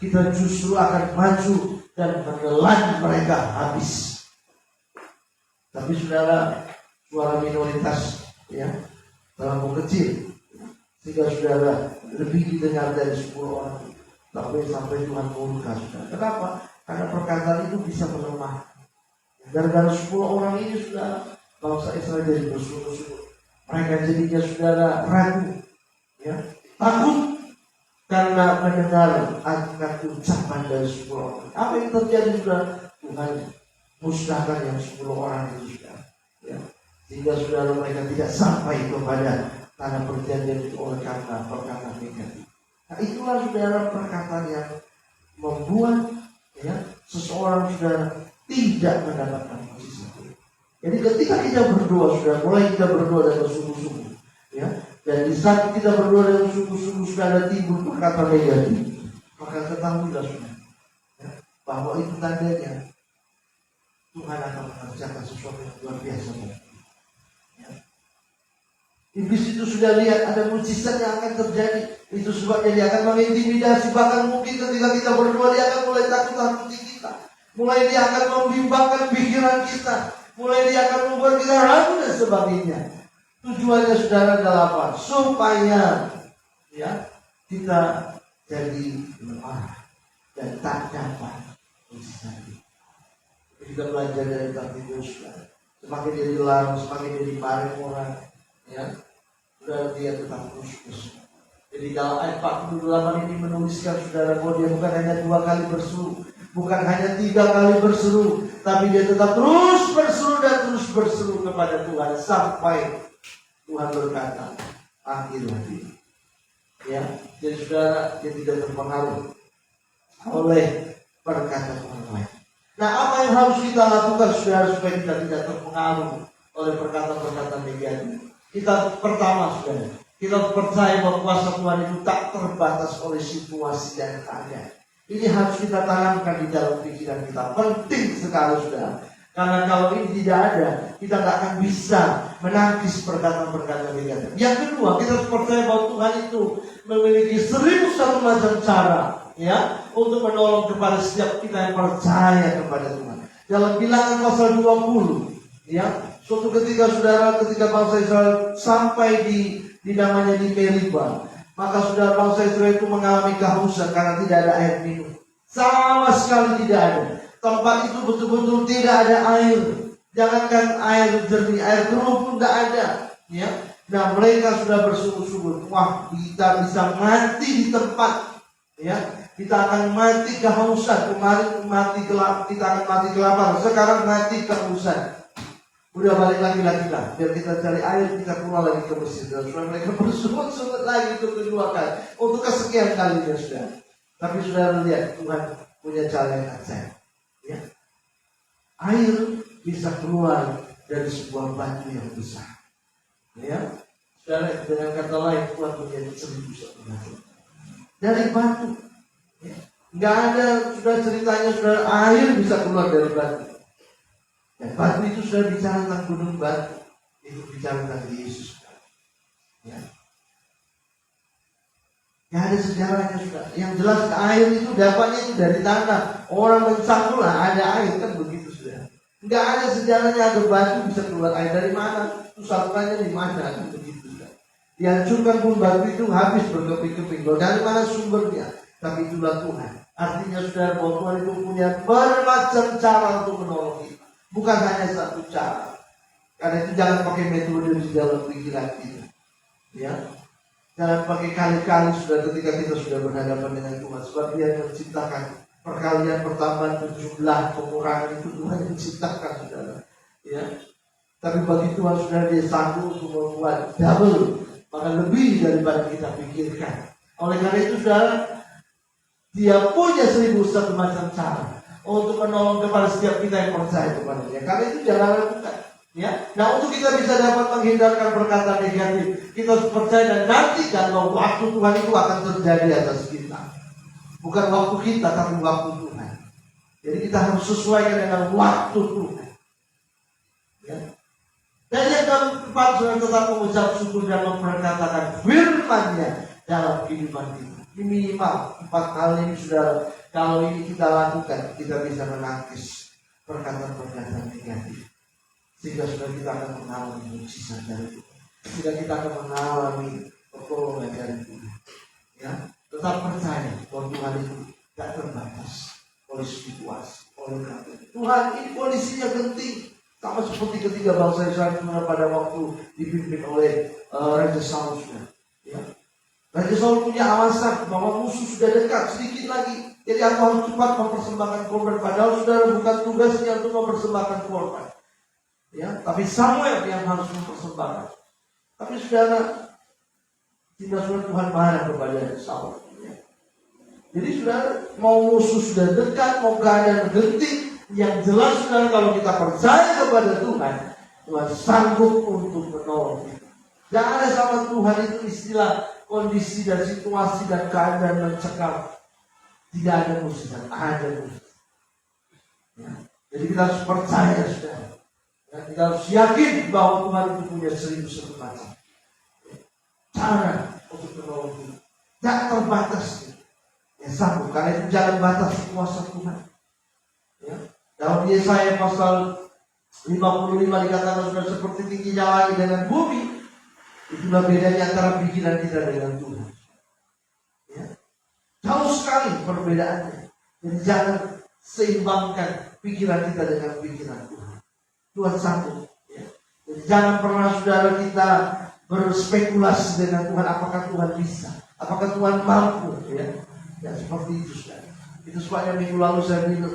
kita justru akan maju dan menelan mereka habis. Tapi saudara, suara minoritas ya terlalu kecil, sehingga saudara lebih didengar dari 10 orang. Sampai Tuhan murka, saudara. Kenapa? Karena perkataan itu bisa melemah. Gara-gara 10 orang ini, saudara, bangsa Israel jadi bersungut-sungut. Mereka jadinya, saudara, ragu, ya, takut karena mendengar akan ucapan dari 10 orang. Apa yang terjadi, saudara? Tuhan musnahkan yang 10 orang itu, saudara, ya. Sehingga saudara mereka tidak sampai kepada tanah perjanjian itu oleh karena perkataan negatif. Nah, itulah saudara perkataan yang membuat ya seseorang saudara tidak mendapatkan mujizat. Jadi ketika kita berdoa, saudara, mulai kita berdoa dengan sungguh-sungguh, ya. Dan di saat kita berdoa dengan sungguh-sungguh saudara timbul perkataan negatif, maka ketahuilah saudara, ya, bahwa itu tandanya Tuhan akan mengerjakan sesuatu yang luar biasa. Ya. Iblis itu sudah lihat ada mujizat yang akan terjadi. Itu sebabnya dia akan mengintimidasi. Bahkan mungkin ketika kita berdoa, dia akan mulai takut-takuti kita. Mulai dia akan membimbangkan pikiran kita. Mulai dia akan membuat kita ragu dan sebagainya. Tujuannya saudara adalah apa? Supaya ya kita jadi lemah dan tak dapat mujizat. Kita belajar dari Tartitus, semakin dia dilarang, semakin dia dimarahi orang, ya, saudara, dia tetap terus. Jadi kalau ayat 48 ini menuliskan saudara bahwa dia bukan hanya 2 kali berseru, bukan hanya 3 kali berseru, tapi dia tetap terus berseru dan terus berseru kepada Tuhan sampai Tuhan berkata, akhirlah dia. Ya, jadi saudara, dia tidak terpengaruh oleh perkataan orang lain. Nah, apa yang harus kita lakukan, saudara, supaya kita tidak terpengaruh oleh perkataan-perkataan negatif? Kita pertama, saudara, kita percaya bahwa kuasa Tuhan itu tak terbatas oleh situasi dan keadaan. Ini harus kita tanamkan di dalam pikiran kita. Penting sekali, saudara. Karena kalau ini tidak ada, kita tak akan bisa menangkis perkataan-perkataan negatif. Yang kedua, kita percaya bahwa Tuhan itu memiliki 1001 macam cara, ya, untuk menolong kepada setiap kita yang percaya kepada Tuhan. Dalam Bilangan pasal 20, ya, suatu ketika saudara, ketika bangsa Israel sampai di namanya di Meriba, maka saudara, bangsa Israel itu mengalami kehausan karena tidak ada air minum. Sama sekali tidak ada. Tempat itu betul-betul tidak ada air. Jangankan air jernih, air keruh pun tidak ada, ya. Nah, mereka sudah bersungguh-sungguh, wah, kita bisa mati di tempat, ya. Kita akan mati kehausan. Kemarin mati kita akan mati kelaparan. Sekarang mati kehausan. Udah balik lagi lah kita, biar kita cari air, kita keluar lagi ke Mesir. Dan sudah mereka bersungut-sungut lagi untuk kedua kali, untuk kesekian kalinya, sudah. Tapi sudah lihat, Tuhan punya cara yang ajaib, ya. Air bisa keluar dari sebuah batu yang besar, ya. Saudara, dengan kata lain, Tuhan punya 1001 batu dari batu. Ya. Nggak ada sudah ceritanya saudara air bisa keluar dari batu. Dan batu itu sudah bicara tentang gunung batu, itu bicara tentang Yesus. Ya. Nggak ada sejarahnya sudah. Yang jelas air itu dapatnya itu dari tanah. Orang mencangkul lah ada air, kan begitu sudah. Nggak ada sejarahnya ada batu bisa keluar air dari mana. Itu salurannya di mana, kan begitu sudah. Dihancurkan pun batu itu habis berkeping-keping. Dari mana sumbernya? Tapi itulah Tuhan. Artinya saudara, bahwa Tuhan itu punya bermacam cara untuk menolong kita. Bukan hanya satu cara. Karena itu jangan pakai metode di dalam pikiran kita, ya. Jangan pakai kali-kali sudah ketika kita sudah berhadapan dengan Tuhan. Sebab Dia yang menciptakan perkalian, pertambahan, jumlah, pengurangan itu Tuhan yang menciptakan, saudara. Ya. Tapi bagi Tuhan saudara, Dia sanggup untuk membuat double bahkan lebih daripada kita pikirkan. Oleh karena itu saudara, dia punya 1001 macam cara untuk menolong kepada setiap kita yang percaya kepada dia. Karena itu jangan lakukan. Ya, nah untuk kita bisa dapat menghindarkan perkataan negatif, kita harus percaya dan nantikan bahwa waktu Tuhan itu akan terjadi atas kita. Bukan waktu kita, tapi waktu Tuhan. Jadi kita harus sesuaikan dengan waktu Tuhan. Ya. Dan yang keempat, saudara tetap mengucap syukur dan memperkatakan firman-Nya dalam kehidupan kita. Ini minimal 4 kali ini saudara. Kalau ini kita lakukan, kita bisa menangkis perkataan-perkataan negatif. Sehingga saudara kita akan mengalami mukjizat dari Tuhan. Sehingga kita akan mengalami pertolongan dari Tuhan. Ya, tetap percaya bahwa Tuhan itu tidak terbatas oleh situasi, oleh keadaan. Tuhan ini kondisinya genting. Sama seperti ketika bangsa Israel pada waktu dipimpin oleh Raja Saul. Ya. Raja Saul punya alasan bahwa musuh sudah dekat sedikit lagi. Jadi aku harus cepat mempersembahkan korban. Padahal saudara bukan tugasnya untuk mempersembahkan korban. Ya, tapi Samuel yang harus mempersembahkan. Tapi saudara, tidak Tuhan marah kepada Saul. Ya. Jadi saudara, mau musuh sudah dekat, mau keadaan genting, yang jelas saudara kalau kita percaya kepada Tuhan, Tuhan sanggup untuk menolong kita. Jangan ada sama Tuhan itu istilah kondisi dan situasi dan keadaan mencekam. Tidak ada mujizat, ada mujizat. Ya. Jadi kita harus percaya saudara. Dan kita harus yakin bahwa Tuhan itu punya 1001 macam cara untuk menolong kita. Jangan terbatas. Ya sanggup, karena itu jangan batas kuasa Tuhan. Ya. Dalam Yesaya pasal 55 dikatakan sudah seperti tingginya langit dengan bumi. Itulah bedanya antara pikiran kita dengan Tuhan. Ya. Jauh sekali perbedaannya. Jadi jangan seimbangkan pikiran kita dengan pikiran Tuhan. Tuhan sanggup. Ya. Jadi jangan pernah saudara kita berspekulasi dengan Tuhan. Apakah Tuhan bisa? Apakah Tuhan mampu? Ya, ya seperti itu saudara. Itu sebabnya minggu lalu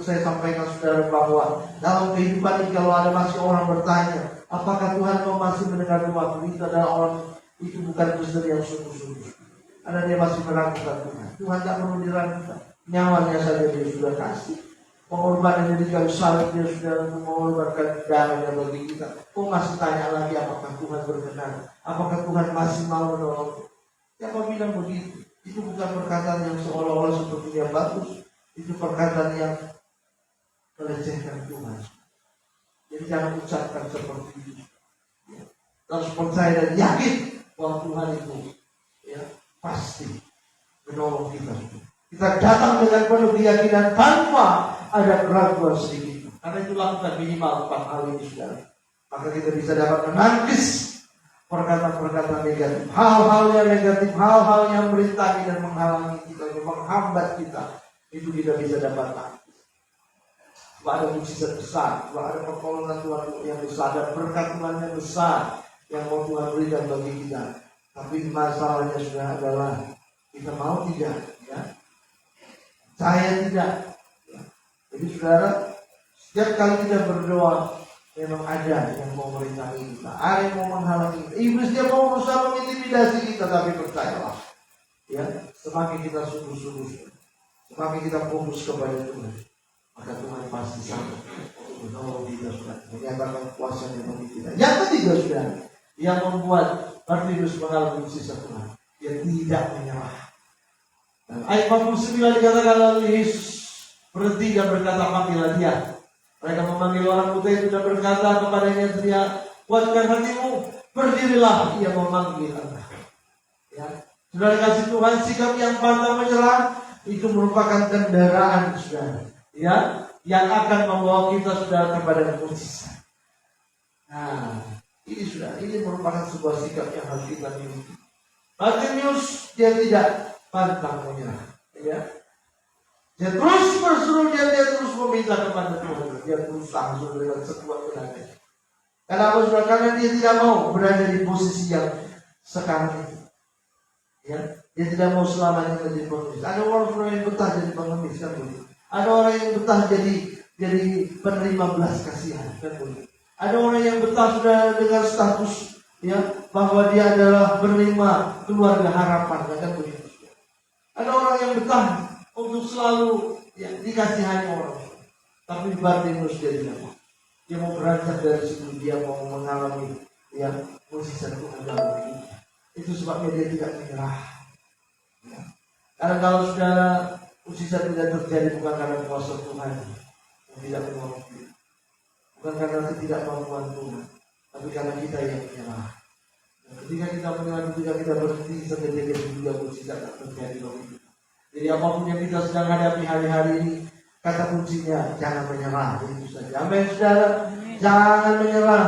saya sampaikan saudara bahwa dalam kehidupan ini kalau ada masih orang bertanya, apakah Tuhan mau masih mendengar doa? Itu adalah orang itu bukan Kristen yang sungguh-sungguh. Karena dia masih meragukan Tuhan. Tuhan tak perlu diragukan. Nyawanya saja dia sudah kasih. Pengorbanan dari kayu salib dia sudah mengorbankan darahnya bagi kita. Kok masih tanya lagi apakah Tuhan berkenan? Apakah Tuhan masih mau menolong? Siapa bilang begitu? Itu bukan perkataan yang seolah-olah seperti yang bagus. Itu perkataan yang melecehkan Tuhan. Jadi jangan ucapkan seperti itu. Ya. Harus percaya dan yakin bahwa Tuhan itu ya, pasti menolong kita. Kita datang dengan penuh keyakinan tanpa ada keraguan sedikit. Karena itu lakukan minimal 4 kali ini saudara. Maka kita bisa dapat menangkis perkataan-perkataan negatif. Hal-hal yang negatif, hal-hal yang merintangi dan menghalangi kita, menghambat kita. Itu kita bisa dapat tangkis. Sebab ada mujizat besar, sebab ada pertolongan Tuhan yang besar, ada berkat Tuhan yang besar yang mau Tuhan berikan bagi kita. Tapi masalahnya sudah adalah kita mau tidak, ya? Saya tidak. Ya. Jadi saudara, setiap kali kita berdoa memang ada yang mau merintangi kita, ada yang mau menghalangi kita. Iblis dia mau berusaha mengintimidasi kita, tapi percayalah, ya, semakin kita sungguh-sungguh, semakin kita fokus kepada Tuhan, maka Tuhan pasti sanggup untuk menolong kita, saudara, menyatakan kuasanya bagi kita. Yang ketiga, saudara, yang membuat Bartimeus mengalami mujizat Tuhan, dia tidak menyerah. Dan ayat 49 dikatakan lalu Yesus berhenti dan berkata, panggillah dia. Mereka memanggil orang buta itu dan berkata kepadanya, dia kuatkan hatimu, berdirilah. Ia memanggil anak. Ya, saudara kasih Tuhan, sikap yang pantang menyerah itu merupakan kendaraan saudara, ya, yang akan membawa kita saudara kepada mujizat. Nah, ini saudara, ini merupakan sebuah sikap yang harus kita miliki. Bartimeus dia tidak pantang menyerah, ya. Dia terus berseru, dia terus meminta kepada Tuhan, dia terus langsung dengan sekuat tenaga. Kenapa saudara? Karena dia tidak mau berada di posisi yang sekarang itu, ya. Dia tidak mau selamanya menjadi pengemis. Ada orang yang betah jadi pengemis, kan begitu. Ada orang yang betah jadi penerima belas kasihan, kan begitu. Ada orang yang betah sudah dengan status ya, bahwa dia adalah berlima keluarga harapan, kan begitu. Ada orang yang betah untuk selalu ya, dikasihani orang, tapi Bartimeus jadi apa? Dia mau beranjak dari situ, dia mau mengalami ya mujizat Tuhan dalam hidupnya. Itu sebabnya dia tidak menyerah. Ya. Karena kalau saudara mujizat tidak terjadi bukan karena kuasa Tuhan yang tidak menolong kita, bukan karena ketidakmampuan Tuhan, tapi karena kita yang menyerah. Dan ketika kita menyerah, ketika kita berhenti seketika juga mujizat tak terjadi dalam hidup. Jadi apapun yang kita sedang hadapi hari-hari ini, kata kuncinya jangan menyerah. Itu saja. Amin, saudara. Jangan menyerah.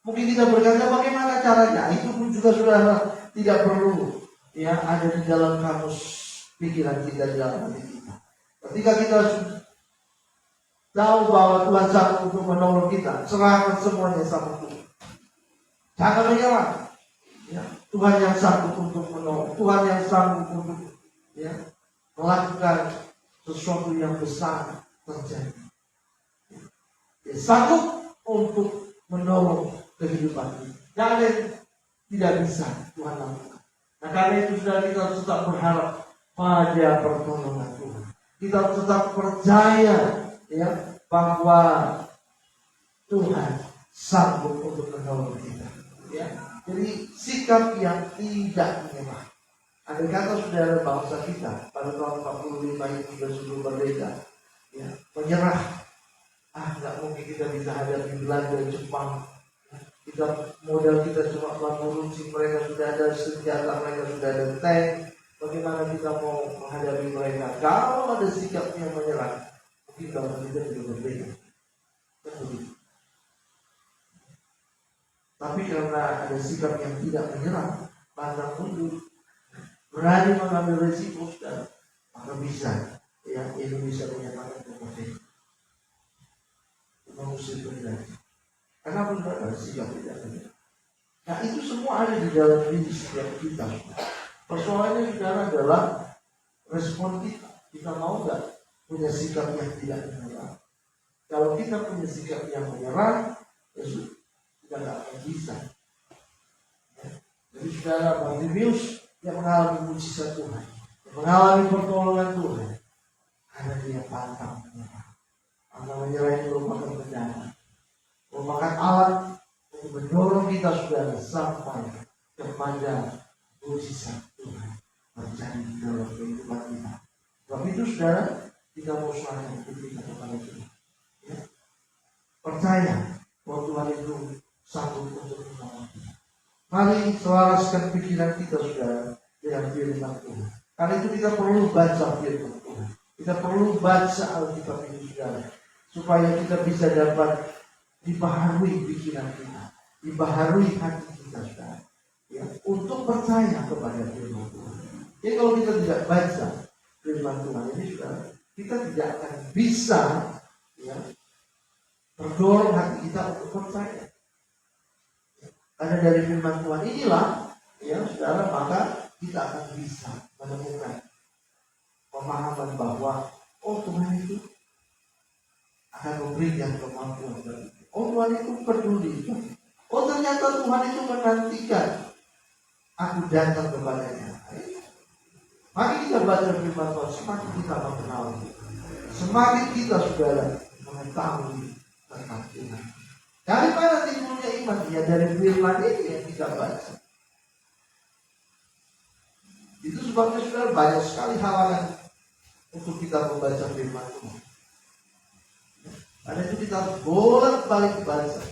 Mungkin kita berkata bagaimana caranya? Itu pun juga saudara tidak perlu ya ada di dalam kamus pikiran kita, di dalam hati kita. Ketika kita tahu bahwa Tuhan sanggup untuk menolong kita, serahkan semuanya sama Tuhan. Jangan menyerah. Ya, Tuhan yang sanggup untuk menolong, Tuhan yang sanggup untuk ya melakukan sesuatu yang besar terjadi. Ya, sanggup untuk menolong kehidupan kita. Jangan tidak bisa Tuhan lakukan. Nah karena itu sudah kita tetap berharap pada pertolongan Tuhan. Kita tetap percaya ya bahwa Tuhan sanggup untuk menolong kita. Ya, jadi sikap yang tidak menyerah. Ada kata saudara bangsa kita pada tahun 45 itu sudah sebelum merdeka, ya, menyerah. Nggak mungkin kita bisa hadapi Belanda, Jepang. Kita modal kita cuma meluncur, mereka sudah ada senjata, mereka sudah ada tank. Bagaimana kita mau menghadapi mereka? Kalau ada sikap yang menyerah, mungkin bangsa kita juga berbeda. Tapi karena ada sikap yang tidak menyerah, pantang mundur, berani mengambil risiko, maka bisa ya Indonesia menyatakan kemerdekaan. Mengusir penjajah. Kenapa saudara sikap tidak menyerah? Nah itu semua ada di dalam diri setiap kita. Persoalannya saudara adalah respon kita. Kita mau nggak punya sikap yang tidak menyerah? Kalau kita punya sikap yang menyerah, ya sudah, kita nggak akan bisa. Ya. Jadi saudara Bartimeus yang mengalami mujizat Tuhan, yang mengalami pertolongan Tuhan, karena dia pantang menyerah. Pantang menyerah itu merupakan bencana, merupakan alat untuk mendorong kita saudara sampai kepada mujizat Tuhan terjadi di dalam kehidupan kita. Sebab itu saudara, kita mau serahkan hidup kita kepada Tuhan. Ya. Percaya bahwa Tuhan itu sanggup untuk menolong kita. Mari selaraskan pikiran kita saudara dengan firman Tuhan. Karena itu kita perlu baca firman Tuhan. Kita perlu baca Alkitab ini saudara, supaya kita bisa dapat dibaharui pikiran kita, dibaharui hati kita saudara, ya, untuk percaya kepada firman Tuhan. Jadi kalau kita tidak baca firman Tuhan ini saudara, kita tidak akan bisa ya terdorong hati kita untuk percaya. Karena dari firman Tuhan inilah ya saudara, maka kita akan bisa menemukan pemahaman bahwa oh Tuhan itu akan memberikan kemampuan bagi kita. Oh Tuhan itu peduli. Oh ternyata Tuhan itu menantikan aku datang kepadanya. Mari kita baca firman Tuhan, semakin kita mengenal, semakin kita saudara mengetahui tentang Tuhan. Dari mana timbulnya iman? Ya dari firman ini yang kita baca. Itu sebabnya saudara banyak sekali halangan untuk kita membaca firman Tuhan. Karena itu kita harus bolak-balik baca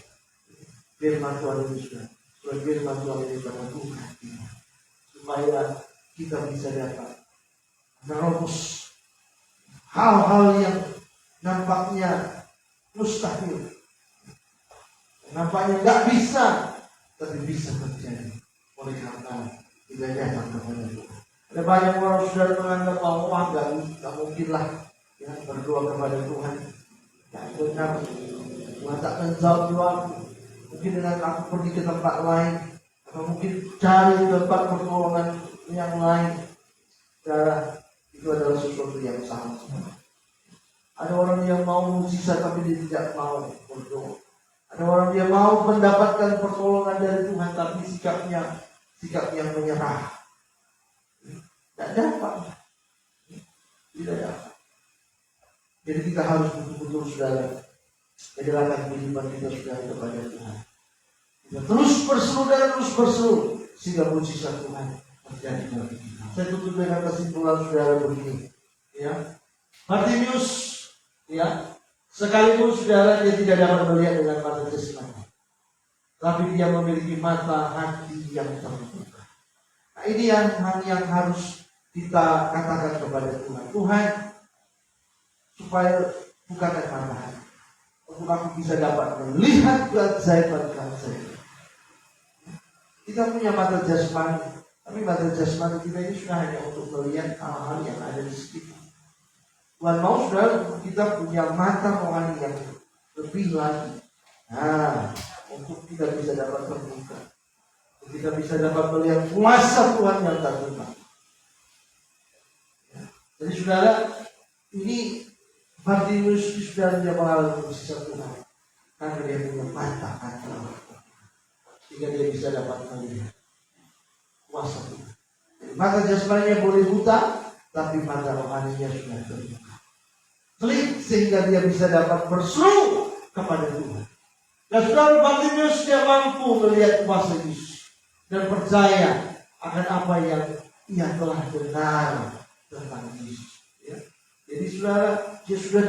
firman Tuhan ini saudara. Supaya firman Tuhan ini meneguhkan kita, supaya kita bisa dapat menerobos hal-hal yang nampaknya mustahil, nampaknya nggak bisa, tapi bisa terjadi oleh karena kita datang kepada Tuhan. Ada banyak orang saudara menganggap bahwa nggak mungkin lah ya, berdoa kepada Tuhan. Ya benar, Tuhan tak menjawab doa. Mungkin dengan aku pergi ke tempat lain, atau mungkin cari tempat pertolongan yang lain. Saudara, itu adalah sesuatu yang salah. Ada orang yang mau mujizat tapi dia tidak mau berdoa. Ada orang dia mau mendapatkan pertolongan dari Tuhan, tapi sikapnya menyerah. Tidak dapat. Tidak dapat. Jadi kita harus betul-betul saudara menyerahkan kehidupan kita saudara kepada Tuhan. Kita terus berseru sehingga mujizat Tuhan terjadi bagi kita. Saya tutup dengan kesimpulan saudara begini. Ya, Bartimius, ya, sekalipun saudara dia tidak dapat melihat dengan mata jasmani, tapi dia memiliki mata hati yang terbuka. Nah, ini yang harus kita katakan kepada Tuhan. Tuhan, supaya bukakan mata hati, untuk aku bisa dapat melihat keajaiban-keajaiban. Kita punya mata jasmani, tapi mata jasmani kita ini sudah hanya untuk melihat hal-hal yang ada di sekitar. Tuhan mau saudara kita punya mata rohani yang lebih lagi. Nah, untuk kita bisa dapat terbuka, untuk kita bisa dapat melihat kuasa Tuhan yang tak terbatas. Ya. Jadi saudara, ini Bartimius saudara dia mengalami mujizat Tuhan karena dia punya mata hati, sehingga dia bisa dapat melihat kuasa Tuhan. Jadi, mata jasmaninya boleh buta, tapi mata rohaninya sudah terbuka. Klik sehingga dia bisa dapat berseru kepada Tuhan. Dan saudara, Bartimius dia mampu melihat kuasa Yesus dan percaya akan apa yang ia telah dengar tentang Yesus. Ya. Jadi saudara, dia sudah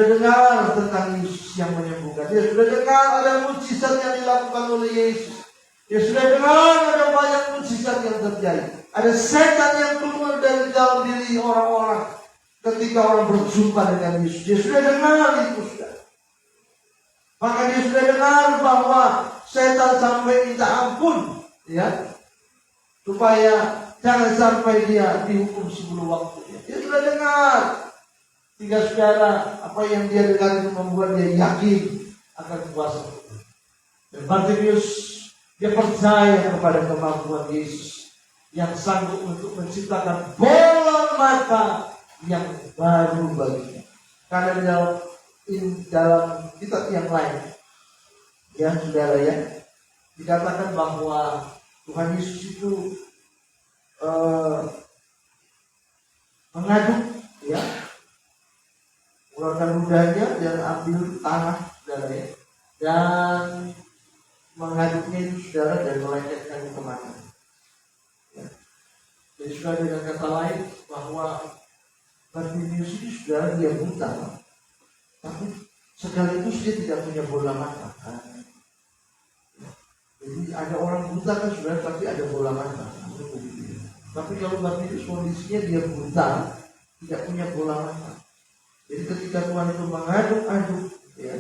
dengar tentang Yesus yang menyembuhkan. Dia sudah dengar ada mujizat yang dilakukan oleh Yesus. Dia sudah dengar ada banyak mujizat yang terjadi. Ada setan yang keluar dari dalam diri orang-orang ketika orang berjumpa dengan Yesus. Dia sudah dengar itu, saudara. Maka dia sudah dengar bahwa setan sampai minta ampun, ya, supaya jangan sampai dia dihukum sebelum waktunya. Dia sudah dengar. Sehingga saudara, apa yang dia dengar itu membuat dia yakin akan kuasa Tuhan. Dan Bartimius dia percaya kepada kemampuan Yesus yang sanggup untuk menciptakan bola mata yang baru baginya. Karena dalam kitab yang lain, ya saudara ya, dikatakan bahwa Tuhan Yesus itu mengaduk, ya, mengeluarkan ludahnya dan ambil tanah, saudara ya, dan mengaduknya itu saudara dan melecetkan ke mata. Ya. Jadi saudara, dengan kata lain bahwa Bartimius ini saudara dia buta, tapi sekaligus dia tidak punya bola mata. Jadi ada orang buta kan saudara, tapi ada bola mata. Tapi kalau Bartimius kondisinya dia buta, tidak punya bola mata. Jadi ketika Tuhan itu mengaduk-aduk, ya,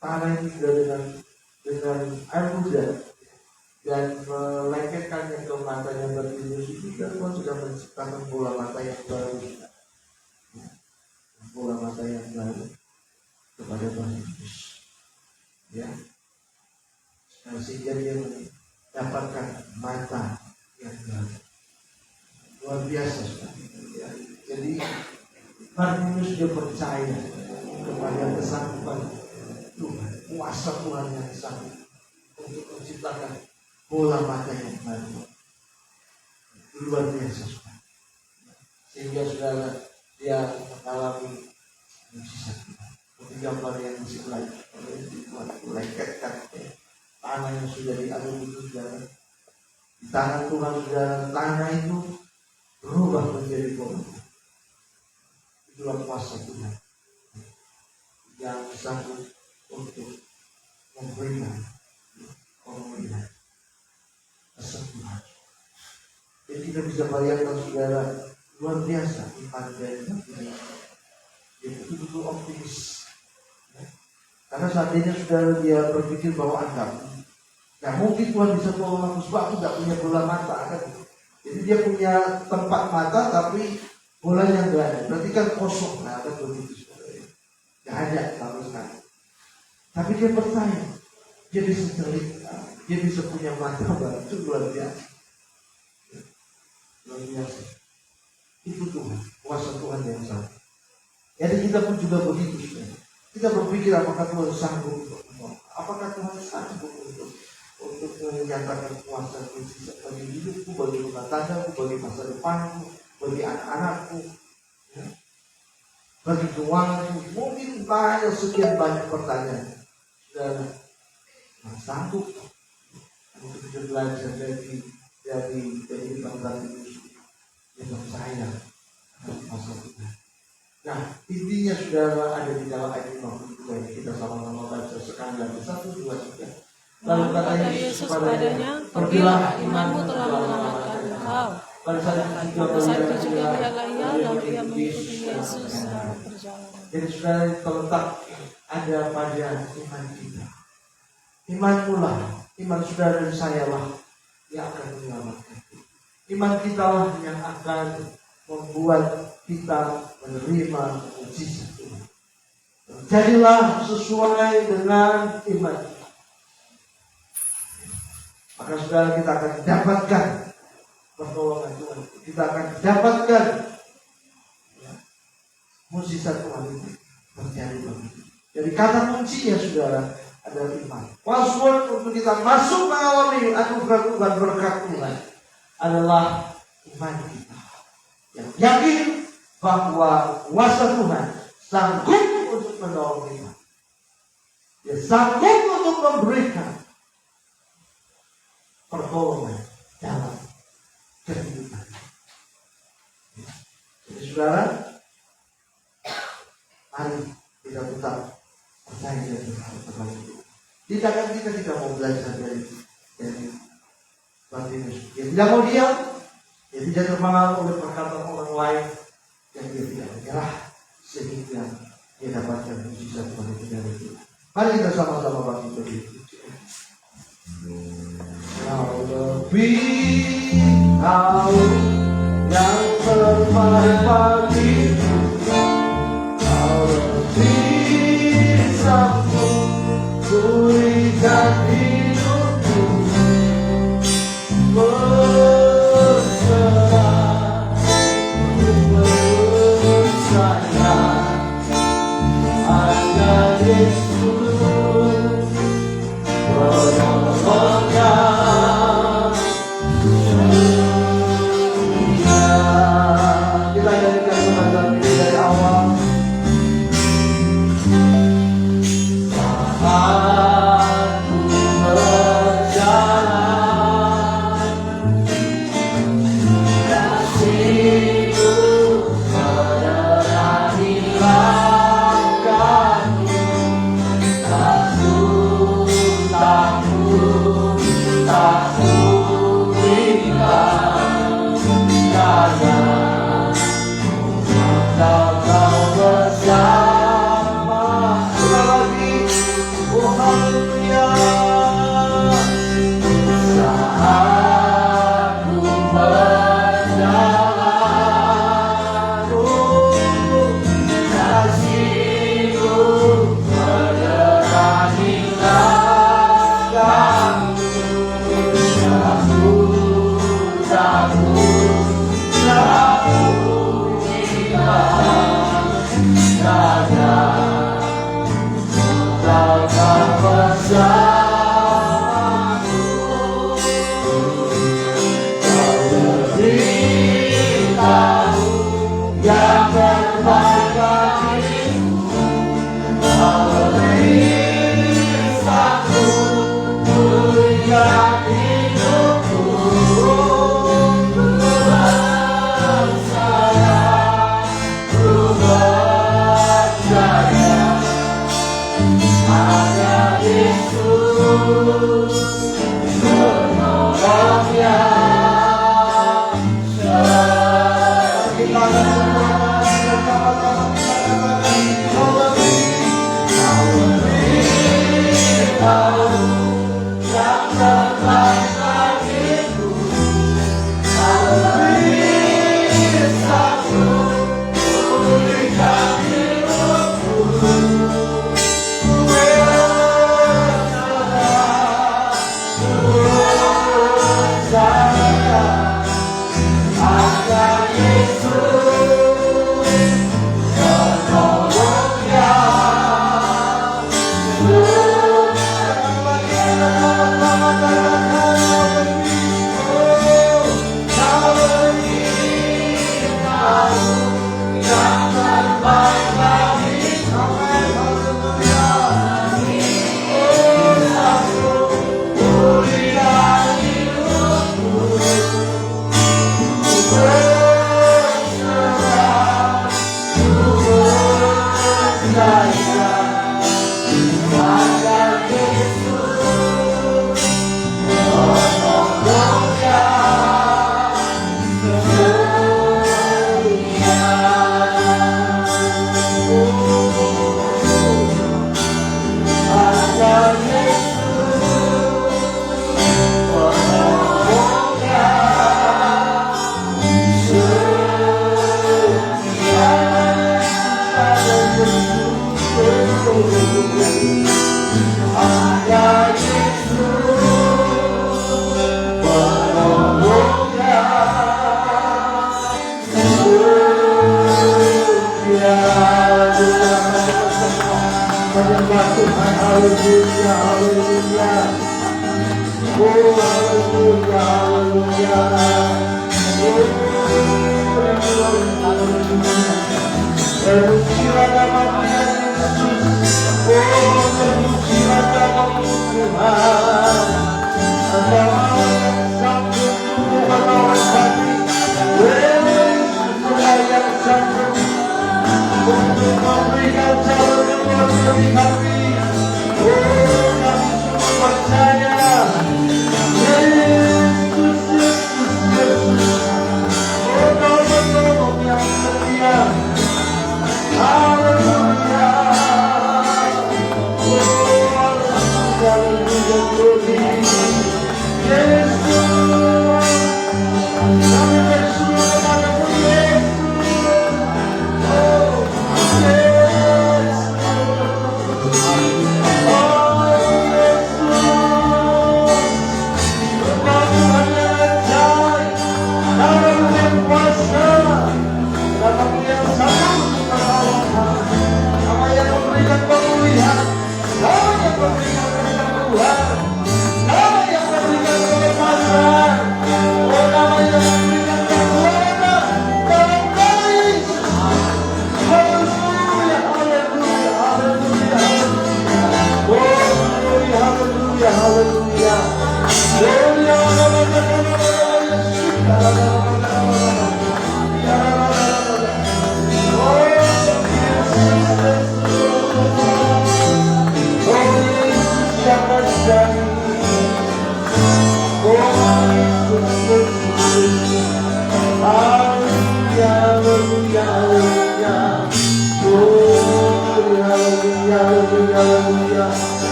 tanah itu sudah dengan air hujan dan melengketkannya ke matanya Bartimius itu, dan Tuhan sudah menciptakan bola mata yang baru, bola mata yang baru kepada Bartimius, ya, sehingga dia mendapatkan mata yang baru. Luar biasa sekali, ya. Jadi Bartimius dia percaya kepada kesanggupan Tuhan, kuasa Tuhan yang sanggup untuk menciptakan bola mata yang baru. Luar biasa sekali. Sehingga saudara dia mengalami mujizat Tuhan. Seperti gambar yang di sebelah Tuhan melengketkan tanah yang sudah diaduk itu saudara. Di tangan Tuhan saudara, tanah itu berubah menjadi bola. Itulah kuasa Tuhan yang sanggup untuk memberikan kesembuhan. Jadi kita bisa bayangkan saudara, luar biasa iman dari Bartimius. Dia betul-betul optimis, ya. Karena seandainya saudara dia berpikir bahwa nggak mungkin Tuhan bisa tolong aku sebab aku nggak punya bola mata, kan? Jadi dia punya tempat mata tapi bolanya nggak ada, berarti kan kosong. Nah, kan begitu saudara, nggak ada sama sekali. Tapi dia percaya, dia bisa cerita, dia bisa punya mata baru. Itu luar biasa. Luar biasa. Itu Tuhan, kuasa Tuhan yang sama. Jadi kita pun juga begitu, saudara. Kita berpikir apakah Tuhan sanggup untuk menolong? Apakah Tuhan sanggup untuk menyatakan kuasa mujizat bagi hidupku, bagi rumah tanggaku, bagi masa depanku, bagi anak-anakku, ya, bagi keuanganku. Mungkin banyak, sekian banyak pertanyaan. Dan sanggup untuk kita belajar dari bangsa Yesus dalam saya masa Tuhan. Nah, intinya saudara ada di dalam ayat 52 ini. Kita sama-sama baca sekali lagi 1, 2, 3. Lalu kata Yesus kepadanya, pergilah, imanmu telah menyelamatkan engkau. Pada saat itu juga berjaga ia, lalu ia mengikuti Yesus dalam perjalanan. Jadi saudara, terletak ada pada iman kita. Imanmu lah, iman saudara dan saya lah yang akan menyelamatkan kita. Iman kita lah yang akan membuat kita menerima mujizat Tuhan. Jadilah sesuai dengan iman. Maka saudara, kita akan dapatkan pertolongan Tuhan. Kita akan dapatkan mujizat Tuhan itu terjadi bagi kita. Jadi kata kuncinya saudara adalah iman. Password untuk kita masuk mengalami anugerah Tuhan, berkat Tuhan adalah iman kita. Yang yakin bahwa kuasa Tuhan sanggup untuk menolong kita. Dia sanggup untuk memberikan pertolongan dalam kehidupan. Jadi saudara, mari kita tetap percaya dan berharap itu. Tidakkan kita tidak mau belajar dari Bartimeus. Dia tidak mau diam, dia tidak terpengaruh oleh perkataan orang lain, dan dia tidak menyerah sehingga dia dapatkan mujizat Tuhan itu dari Tuhan. Mari kita sama-sama bangkit berdiri. Kau lebih tahu yang terbaik bagiku. Kau lebih sanggup berikan hidupku. Berserah, percaya hanya Yesus penolongnya. Kita nyanyikan pengajaran ini dari awal. Saat ku berjalan, kasih-Ku menerangi langkahku. Takut, tak ku hilang, karena Kau bersama. Sekali lagi, oh haleluya. Saat ku berjalan, kasih-Ku menerangi langkahku. Takut, tak ku hilang, karena Kau bersamaku. Kau beritahu yang terbaik bagiku. Kau sanggup berikan hidupku. Berserah, ku percaya hanya Yesus penolongnya. Kita semua bersama-sama katakan, Kau lebih tahu yang terbaik bagiku. Kau lebih sanggup berikan hidupku. Berserah, hanya Yesus penolongnya. Menyembah Tuhan, haleluya, haleluya. Oh, haleluya, haleluya. Terpujilah nama Yesus. Oh, terpujilah nama Tuhan. Engkau yang sanggup menolong kami. Engkau yang sanggup untuk memberikan jalan keluar bagi kami. Oh, kami semua percaya. Yesus, Yesus, Yesus. Oh, Kau penolong yang setia. Haleluya. Oh, haleluya, haleluya, glory. Yesus, kami bersyukur kepadamu, Yesus. Oh, Yesus. Oh, Yesus. Engkau Tuhan yang ajaib, Kau yang kuasa, Kau yang sanggup menolong kami, Kau yang memberikan pemulihan, Kau yang memberikan kesembuhan, Kau yang memberikan kebebasan, oh, Kau yang memberikan kekuatan dalam nama Yesus. Haleluya, haleluya, haleluya, haleluya. Oh, haleluya, haleluya, haleluya. Gloria,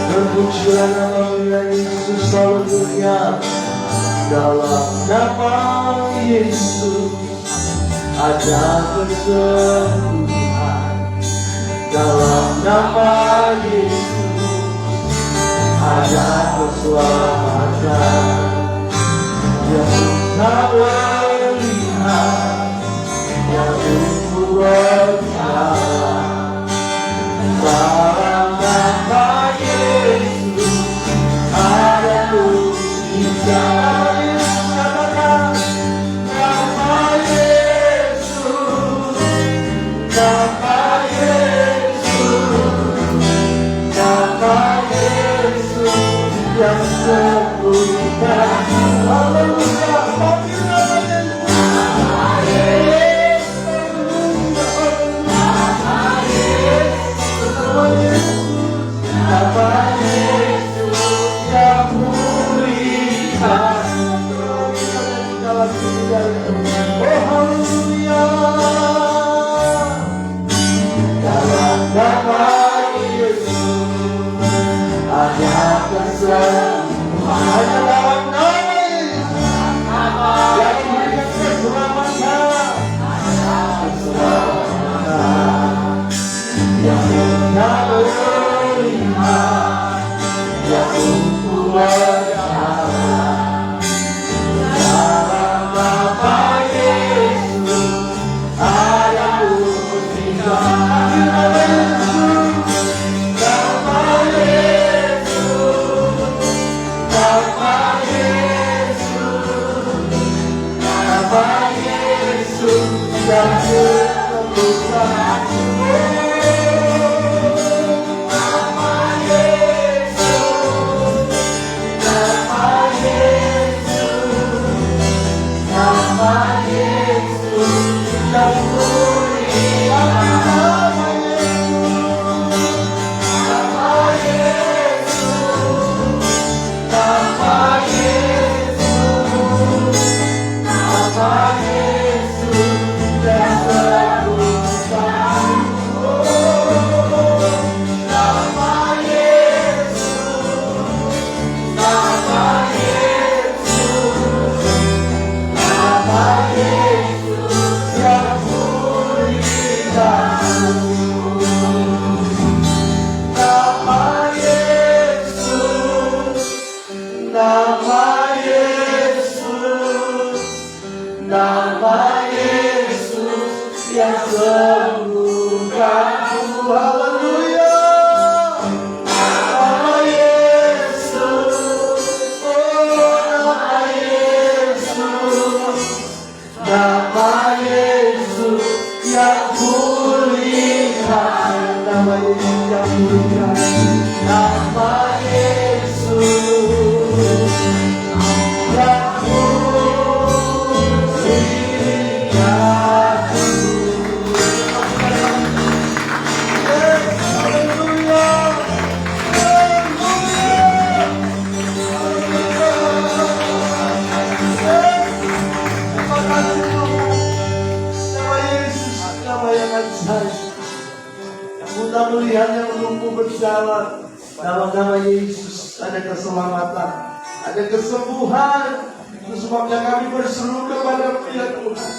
berpujilah nama Yesus, haleluya. Dalam nama Yesus ada kesembuhan. Dalam nama Yesus ada keselamatan. Yang tak melihat, yang berbicara. Dalam nama Yesus ada mujizat. Katakan nama Yesus, nama Yesus, nama Yesus yang sembuhkan. Haleluya, panggil nama haleluya. Nama Yesus, oh nama Yesus, nama Yesus yang pulihkan, nama Yesus yang pulihkan, nama Yesus yang pulihkan. Kita melihat yang lumpuh berjalan, dalam nama Yesus ada keselamatan, ada kesembuhan. Itu sebabnya kami berseru kepada Tuhan.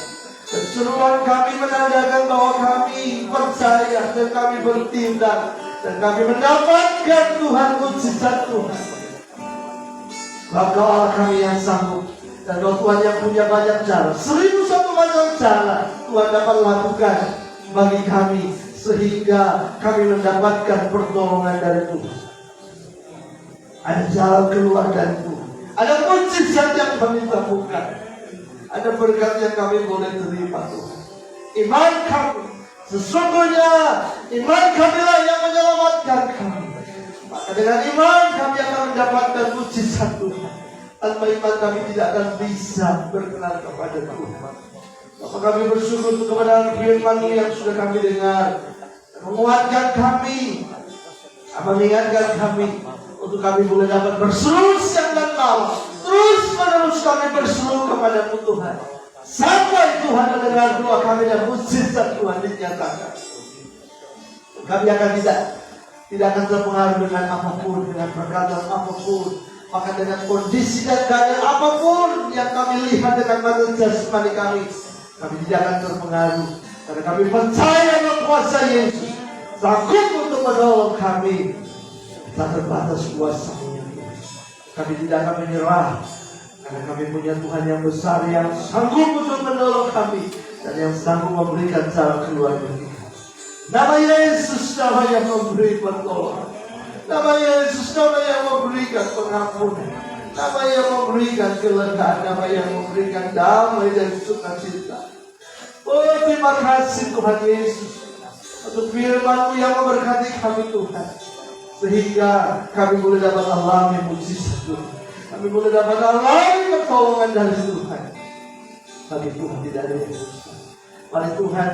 Dan seruan kami menandakan bahwa kami percaya dan kami bertindak dan kami mendapatkan Tuhan, mujizat Tuhan. Maka Allah kami yang sanggup, dan kalau Tuhan yang punya banyak cara, 1001 macam cara Tuhan dapat lakukan bagi kami, sehingga kami mendapatkan pertolongan dari Tuhan. Ada jalan keluar dari Tuhan, ada mujizat yang kami temukan, ada berkat yang kami boleh terima Tuhan. Iman kami, sesungguhnya iman kamilah yang menyelamatkan kami. Maka dengan iman kami akan mendapatkan mujizat Tuhan. Tanpa iman kami tidak akan bisa berkenan kepada Tuhan. Maka kami bersyukur kepada firman-Mu yang sudah kami dengar, menguatkan kami, mengingatkan kami untuk kami boleh dapat berseru siang dan malam, terus menerus kami berseru kepada-Mu Tuhan, sampai Tuhan mendengar doa kami dan mujizat Tuhan dinyatakan. Kami akan tidak akan terpengaruh dengan apapun, dengan perkataan apapun, maka dengan kondisi dan keadaan apapun yang kami lihat dengan mata jasmani kami tidak akan terpengaruh, karena kami percaya bahwa kuasa Yesus sanggup untuk menolong kami. Tak terbatas kuasa-Nya. Kami tidak akan menyerah, karena kami punya Tuhan yang besar yang sanggup untuk menolong kami dan yang sanggup memberikan jalan keluar bagi kami. Nama Yesus, nama yang memberi pertolongan. Nama Yesus, nama yang memberikan pengampunan. Nama yang memberikan kelegaan, nama yang memberikan damai dan sukacita. Oh, terima kasih Tuhan Yesus untuk firman-Mu yang memberkati kami Tuhan, sehingga kami boleh dapat alami mujizat Tuhan. Kami boleh dapat alami pertolongan dari Tuhan. Bagi Tuhan tidak ada yang susah. Mari Tuhan,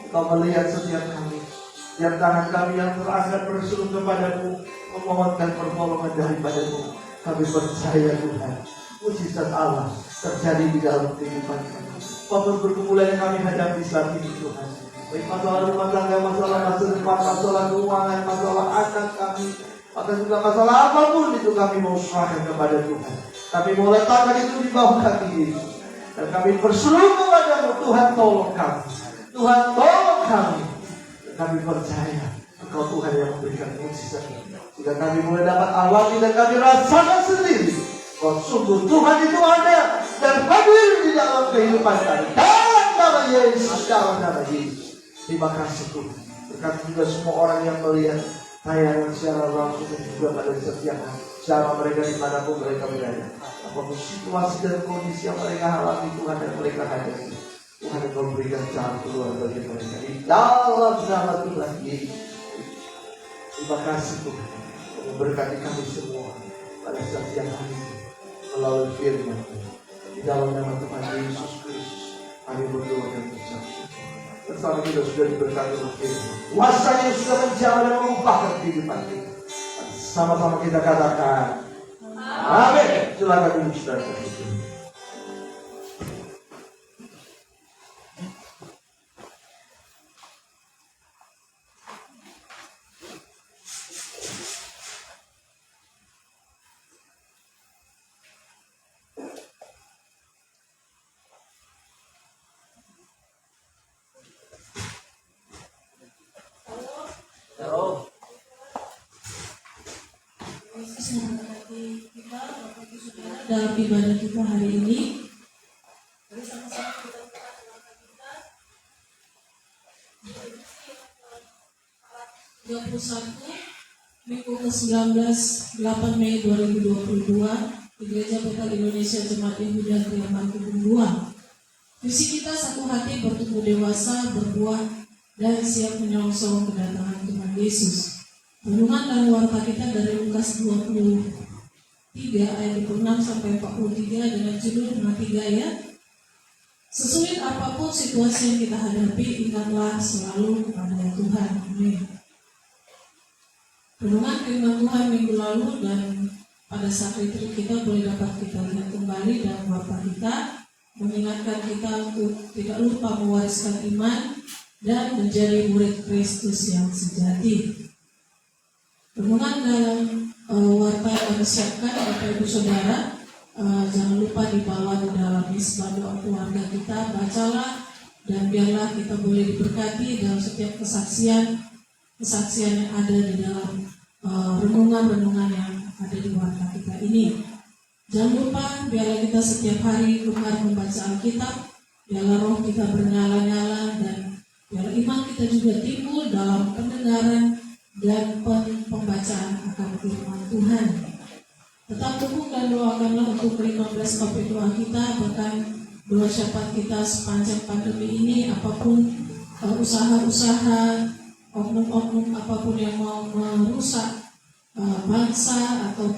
Kau melihat setiap kami, setiap tangan kami yang terangkat berseru kepada-Mu, memohonkan pertolongan daripada-Mu. Kami percaya Tuhan, mujizat Allah terjadi di dalam kehidupan kami. Apapun pergumulan yang kami hadapi saat ini Tuhan, baik masalah rumah tangga, masalah masa depan, masalah keuangan, masalah anak kami, atau juga masalah apapun itu kami mau serahkan kepada Tuhan. Kami mau letakkan itu di bawah kaki Yesus, dan kami berseru kepada-Mu, Tuhan tolong kami, Tuhan tolong kami. Dan kami percaya Engkau Tuhan yang memberikan mujizat, jika kami boleh dapat alami dan kami rasakan sendiri bahwa sungguh Tuhan itu ada dan hadir di dalam kehidupan kami. Dalam nama Yesus, dalam nama Yesus. Terima kasih Tuhan. Berkati juga semua orang yang melihat tayangan secara langsung dan juga pada setiap hari, selama mereka dimanapun mereka berada, apapun situasi dan kondisi yang mereka alami Tuhan dan mereka hadapi, Tuhan yang memberikan jalan keluar bagi mereka di dalam nama Tuhan Yesus. Terima kasih Tuhan untuk memberkati kami semua pada setiap hari ini melalui firman di dalam nama Tuhan Yesus Kristus. Kami berdoa dan mengucap syukur. Bersama kita sudah diberkati oleh firman, kuasanya sudah menjamah dan mengubahkan kehidupan kita. Sama-sama kita katakan amin. Silakan duduk saudara. Dalam ibadah kita hari ini, Minggu ke-19, 8 Mei 2022, di Gereja Betel Indonesia Jemaat Yehuda Kriaman Kubung 2. Visi kita satu hati bertumbuh dewasa, berbuah, dan siap menyongsong kedatangan Tuhan Yesus. Renungan dan warta kita dari Lukas 23 ayat 26 sampai 43 dengan judul Mati Gaya. Sesulit apapun situasi yang kita hadapi, ingatlah selalu kepada Tuhan. Amin. Renungan firman Tuhan minggu lalu dan pada saat itu kita boleh dapat kita lihat kembali dan warta kita mengingatkan kita untuk tidak lupa mewariskan iman dan menjadi murid Kristus yang sejati. Renungan dalam warta yang kami siapkan, Bapak Ibu Saudara, jangan lupa dibawa di dalam misbah doa keluarga kita, bacalah dan biarlah kita boleh diberkati dalam setiap kesaksian yang ada di dalam renungan-renungan yang ada di warta kita ini. Jangan lupa biarlah kita setiap hari gemar membaca Alkitab, biarlah roh kita bernyala-nyala dan biarlah iman kita juga timbul dalam pendengaran dan pembacaan akan firman Tuhan. Tetap dukung dan doakanlah untuk ke-15 topik doa kita, bahkan doa syafaat kita sepanjang pandemi ini. Apapun usaha-usaha, oknum-oknum apapun yang mau merusak bangsa atau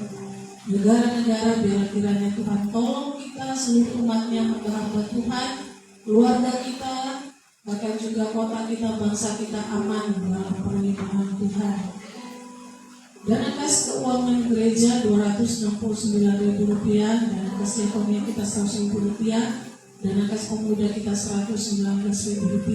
negara-negara, biar kiranya Tuhan tolong kita seluruh umatnya, hamba-hamba Tuhan, keluarga kita, bahkan juga kota kita, bangsa kita aman dalam perlindungan Tuhan. Dana kas keuangan gereja Rp269.000, dana kas diakonia kita Rp100.000, dana kas pemuda kita Rp119.000.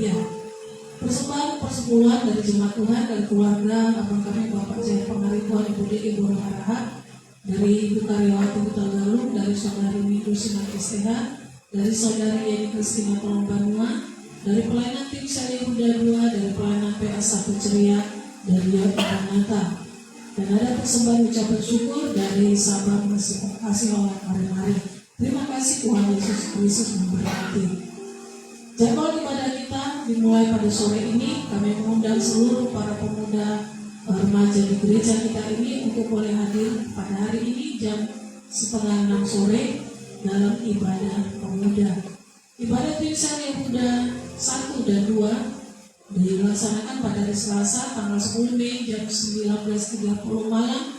Persembahan persepuluhan dari jemaat Tuhan dan keluarga abang kami Bapak Jaya Pengaribuan, Ibu D. Ibu Roharaha, dari Ibu Karyawati Huta Galung, dari Saudari Midu Sinar Isteha, dari Saudari Yeni Kristina Tolong Banua, dari pelayanan tim Sari Huda 2, dari pelayanan PA1 Ceria, dari Yotanata. Dan ada persembahan ucapan syukur dari Sabang Kasih Allah Mari-Mari. Terima kasih Tuhan Yesus Kristus memberkati. Jadwal ibadah kita dimulai pada sore ini. Kami mengundang seluruh para pemuda remaja di gereja kita ini untuk boleh hadir pada hari ini jam 5:30 sore dalam ibadah pemuda. Ibadah tim Sari Yehuda 1 dan 2 dilaksanakan pada hari Selasa tanggal 10 Mei jam 19.30 malam.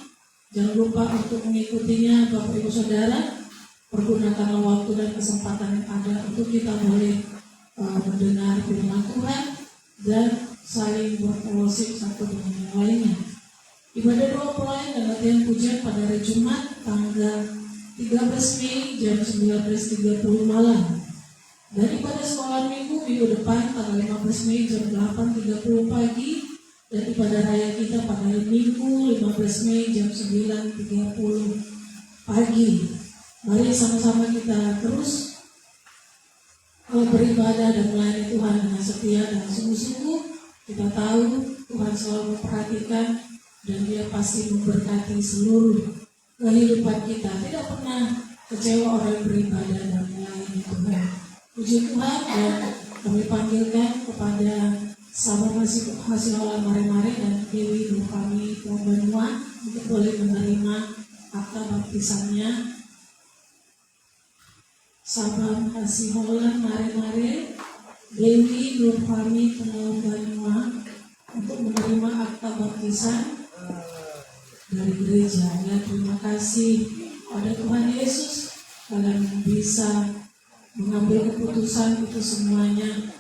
Jangan lupa untuk mengikutinya Bapak Ibu Saudara. Pergunakanlah waktu dan kesempatan yang ada untuk kita boleh mendengar firman Tuhan dan saling berfellowship satu dengan yang lainnya. Ibadah doa pelayan dan latihan pujian pada hari Jumat tanggal 13 Mei jam 19.30 malam. Dan ibadah sekolah minggu depan tanggal 15 Mei jam 8.30 pagi. Dan ibadah raya kita pada hari Minggu 15 Mei jam 9.30 pagi. Mari sama-sama kita terus beribadah dan melayani Tuhan dengan setia dan sungguh-sungguh. Kita tahu Tuhan selalu memperhatikan dan Dia pasti memberkati seluruh kehidupan kita. Tidak pernah kecewa orang yang beribadah dan melayani Tuhan. Puji Tuhan, dan kami panggilkan kepada sahabat hasil Allah Mari-Mari dan Dewi Nurkami Tuan Banua untuk boleh menerima akta baptisannya. Sahabat hasil Allah Mari-Mari Dewi Nurkami Tuan Banua untuk menerima akta baptisan dari gereja. Ya, terima kasih pada Tuhan Yesus, kalian bisa mengambil keputusan itu semuanya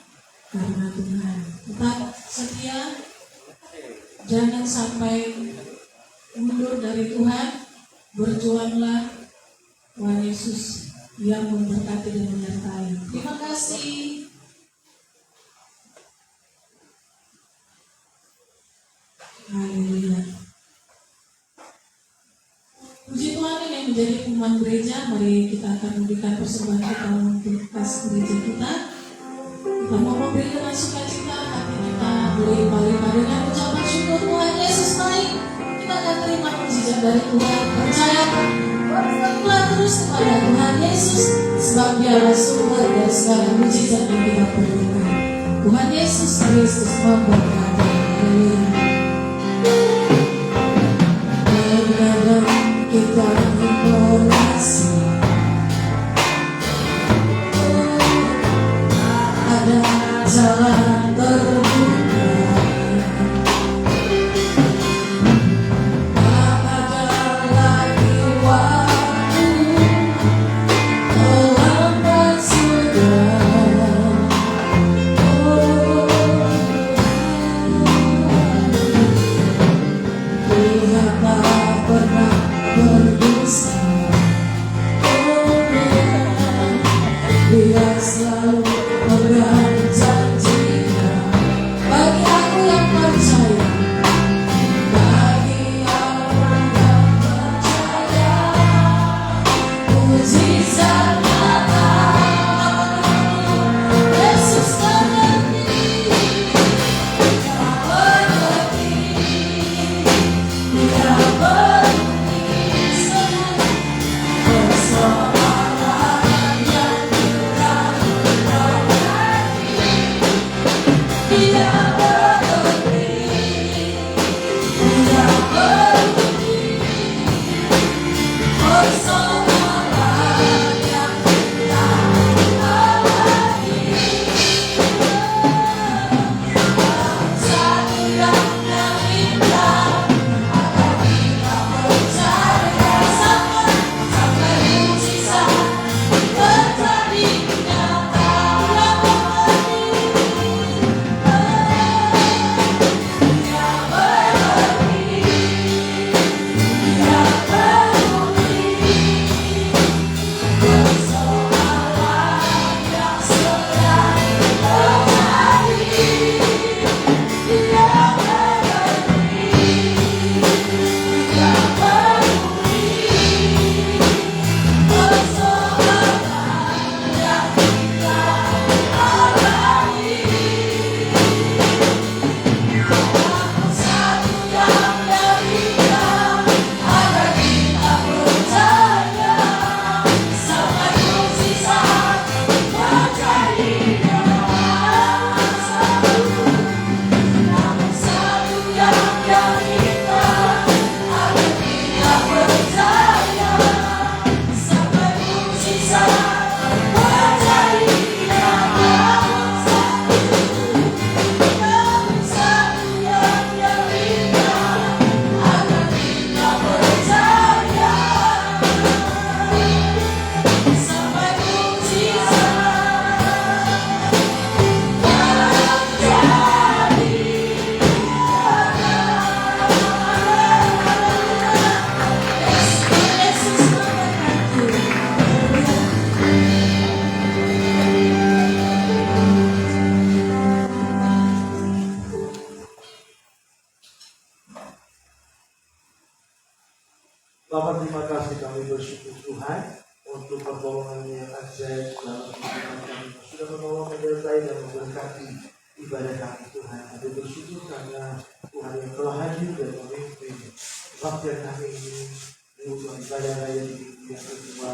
karena Tuhan. Tetap setia, jangan sampai mundur dari Tuhan. Berjuanglah, Tuhan Yesus yang memberkati dan menyertai. Terima kasih. Haleluya. Puji Tuhan, ini yang menjadi pengumuman gereja. Mari kita akan memberikan persembahan kita untuk kas gereja kita. Kita mau memberi dengan sukacita, hati kita berlimpah-limpah dengan ucapan syukur. Tuhan Yesus baik. Kita akan terima mukjizat dari Tuhan. Percaya, berserulah terus kepada Tuhan Yesus, sebab Dialah sumber dari segala mukjizat yang kita perlukan. Tuhan Yesus Kristus memberkati. Haleluya. Bapak, terima kasih, kami bersyukur Tuhan untuk pertolongan yang ajaib dalam kehidupan kami. Sudah menolong, menyertai dan memberkati ibadah kami Tuhan. Kami bersyukur karena Tuhan yang telah hadir dan memimpin kebaktian kami ini untuk ibadah raya di minggu yang kedua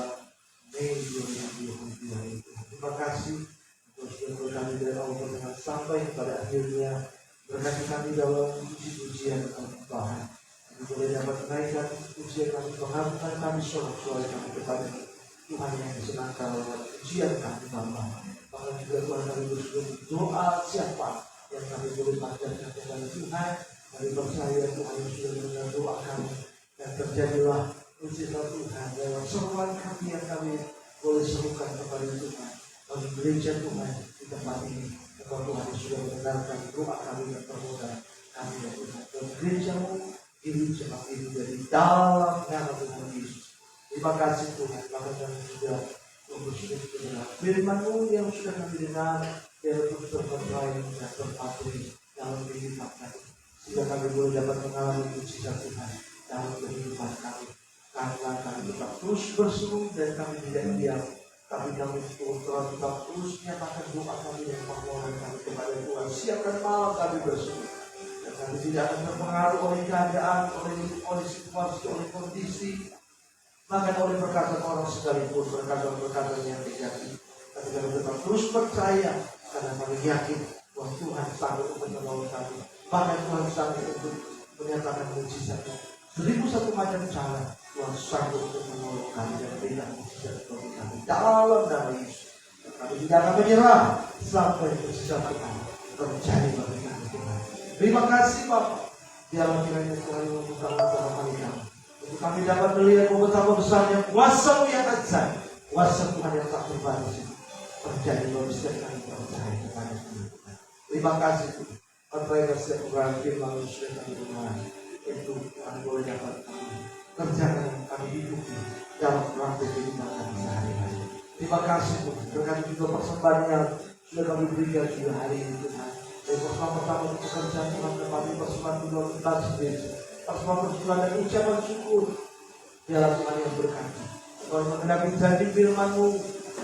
Mei 2022 itu. Terima kasih untuk seluruh kami dari awal pertengahan sampai kepada akhirnya. Berkati kami dalam puji-pujian Tuhan. Kami boleh dapat menaikkan pujian kami, mengharapkan kami sorak-sorai kami kepada Tuhan yang disenangkan lewat pujian kami Bapa. Bahkan juga Tuhan kami bersyukur doa siapa yang kami boleh panjatkan kepada Tuhan. Kami percaya Tuhan yang sudah mendengar doa kami, dan terjadilah mujizat Tuhan dalam seruan kami yang kami boleh serukan kepada Tuhan. Kami gereja Tuhan di tempat ini, sebab Tuhan yang sudah mendengarkan doa kami dan permohonan kami ya Tuhan. Dan gerejamu hidup cepat ini dari dalam nama Tuhan Yesus. Terima kasih Tuhan, bahkan kami sudah bersyukur dengan firman-Mu yang sudah kami dengar, biar terus terpercaya dan terpatri dalam kehidupan kami. Sehingga kami boleh dapat mengalami mujizat Tuhan dalam kehidupan kami. Karena kami tetap terus berseru dan kami tidak diam. Tapi kami telah tetap terus menyatakan doa kami dan permohonan kami kepada Tuhan. Siang dan malam kami berseru. Dan kami tidak akan terpengaruh oleh keadaan, oleh situasi, oleh kondisi, bahkan oleh perkataan orang sekalipun, perkataan yang negatif. Tapi kami tetap terus percaya karena kami yakin bahwa Tuhan sanggup untuk menolong kami. Bahkan Tuhan sanggup untuk menyatakan mujizatnya. 1001 macam cara Tuhan sanggup untuk menolong kami dan berikan mujizat bagi kami dalam nama Yesus. Kami tidak akan menyerah sampai mujizat Tuhan terjadi bagi kami Tuhan. Terima kasih Bapak. Biarlah kiranya Tuhan membuka mata kami untuk kami dapat melihat betapa besarnya kuasa-Mu yang ajaib, kuasa Tuhan yang tak terbatas terjadi bagi setiap kami percaya kepada Tuhan. Terima kasih Tuhan. Percaya setiap orang firman sudah kami dengar. Itu kami boleh dapat kami kerjakan yang kami hidupi dalam praktik kehidupan kami sehari-hari. Terima kasih Tuhan. Berkati juga persembahan yang sudah kami berikan juga hari ini Tuhan. Dan pertama-tama untuk pekerjaan Tuhan kami persembahan kedua kita sendiri. Persembahan dan ucapan syukur. Biarlah Tuhan yang berkati. Tuhan mengenai janji firman-Mu.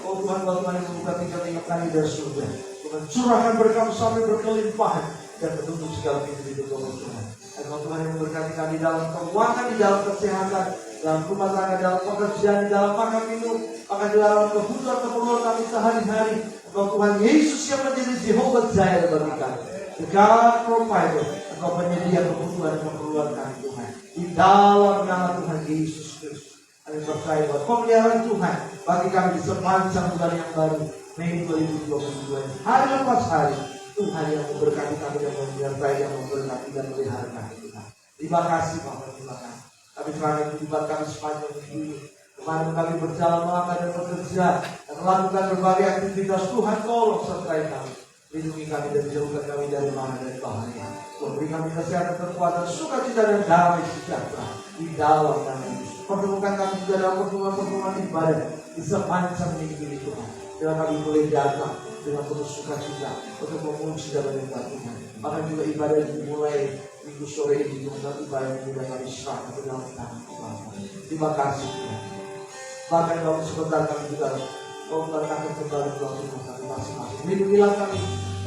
Oh Tuhan, Tuhan yang membuka tingkat-tingkat kami dari surga. Tuhan curahkan berkam sampai berkelimpahan dan menutup segala pintu Tuhan. Dan Tuhan yang memberkati kami dalam keuangan, di dalam kesehatan, dalam rumah tangga, dalam pekerjaan, di dalam makan minum, bahkan di dalam kebutuhan kami sehari-hari. Tuhan Yesus yang menjadi Jehovah Jireh bagi kami, the God provider, Engkau penyedia kebutuhan dan keperluan kami Tuhan. Di dalam nama Tuhan Yesus Kristus, kami percaya bahwa pemeliharaan Tuhan bagi kami di sepanjang bulan yang baru Mei 2022, hari lepas hari. Tuhan yang memberkati kami dan menyertai, yang memberkati dan melihara kami Tuhan. Terima kasih Bapak, terima kasih. Kami serahkan kehidupan kami sepanjang minggu ini. Kemarin kami berjalan melangkah dan bekerja dan melakukan berbagai aktivitas. Tuhan tolong sertai kami, lindungi kami dan jauhkan kami dari mana dan bahaya. Tuhan beri kami kesehatan, kekuatan, sukacita dan damai sejahtera di dalam nama Yesus. Pertemukan kami juga dalam pertemuan ibadah di sepanjang minggu ini Tuhan. Bila kami boleh datang dengan penuh sukacita untuk memuji dan menyembah Tuhan. Bahkan juga ibadah dimulai minggu sore ini dengan ibadah yang sudah kami serahkan ke dalam tangan Tuhan. Terima kasih Tuhan. Bahkan dalam sebentar kami juga Tuhan akan kembali ke rumah kami masing-masing. Lindungilah kami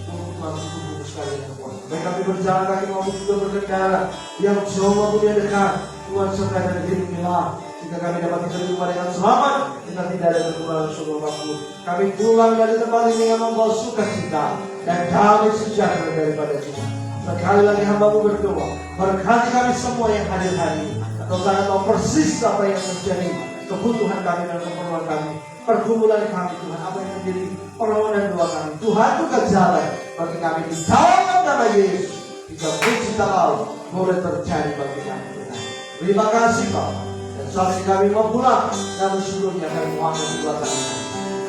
untuk masuk tubuh sekalian yang kuat. Baik kami berjalan kaki maupun juga berkendara yang jauh maupun yang dekat. Tuhan sertai dan lindungilah. Jika kami dapat berjumpa dengan selamat, kita tidak ada kekurangan seluruh apapun. Kami pulang dari tempat ini dengan membawa sukacita dan damai sejahtera daripada Tuhan. Sekali lagi hamba-Mu berdoa, berkati kami semua yang hadir hari ini. Tuhan tahu persis apa yang menjadi kebutuhan kami dan keperluan kami, pergumulan kami Tuhan, apa yang menjadi permohonan doa kami. Tuhan buka jalan bagi kami di dalam nama Yesus. Jika mujizat Allah boleh terjadi bagi kami Tuhan. Terima kasih Bapak. Saat ini kami mau pulang, namun sebelumnya kami mau angkat kedua tangan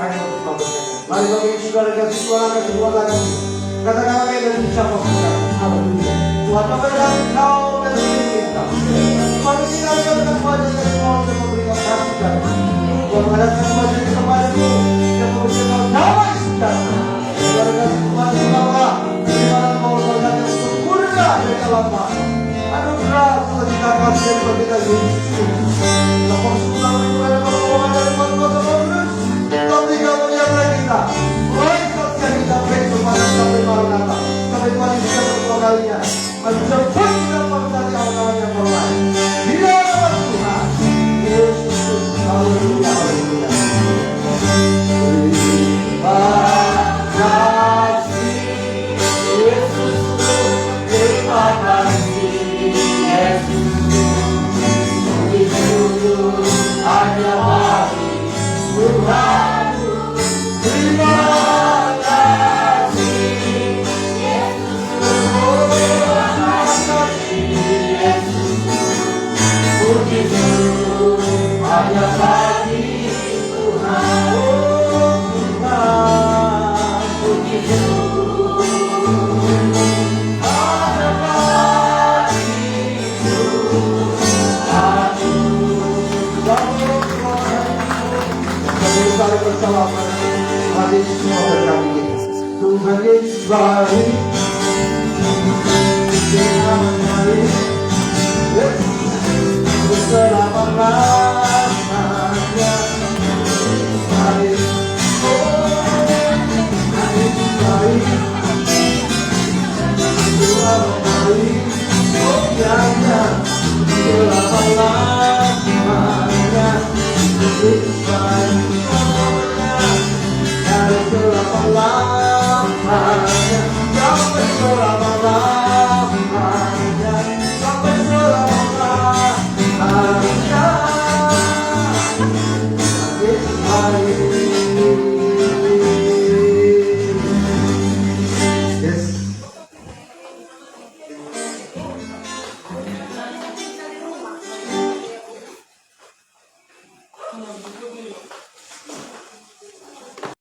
kami mau berkata. Mari bagi saudara kasih Tuhan angkat kedua tangan kami. Katakan kami dan ucapkan kami. Haleluya. Tuhan memberkati kau dan diri kita. Tuhan ini kami akan wajahnya semua untuk memberikan kasih kami. Tuhan mengadakan wajahnya kepada-Mu dan memberikan damai sejahtera. Saudara kasih Tuhan bahwa di mana kau berkata untuk surga dari lapar. Anugerah Tuhan kita kasih bagi kita Yesus. Lepas pulang kepada permohonan dari kota Kudus. Tapi kamu jaga kita. Baik saja kita baik kepada sampai Maranatha. Sampai Tuhan Yesus kedua kalinya. Menjemput kita dari orang yang berlain. Di dalam Tuhan Yesus. Haleluya, haleluya. Terima kasih Yesus. Terima kasih Yesus. Hanya bagi Tuhan. Terima kasih Yesus. Terima kasih Yesus. Puji syukur hanya bagi Tuhan. Tuhan, puji syukur hanya bagi Tuhan. Kami bersama hadis semua berkami Tuhan Yesus baik, Dia menarik, selama-lamanya. Hadis, hadis baik, Tuhan menarik, Dia selama-lamanya. Yesus baik, dari selama-lamanya sampai selama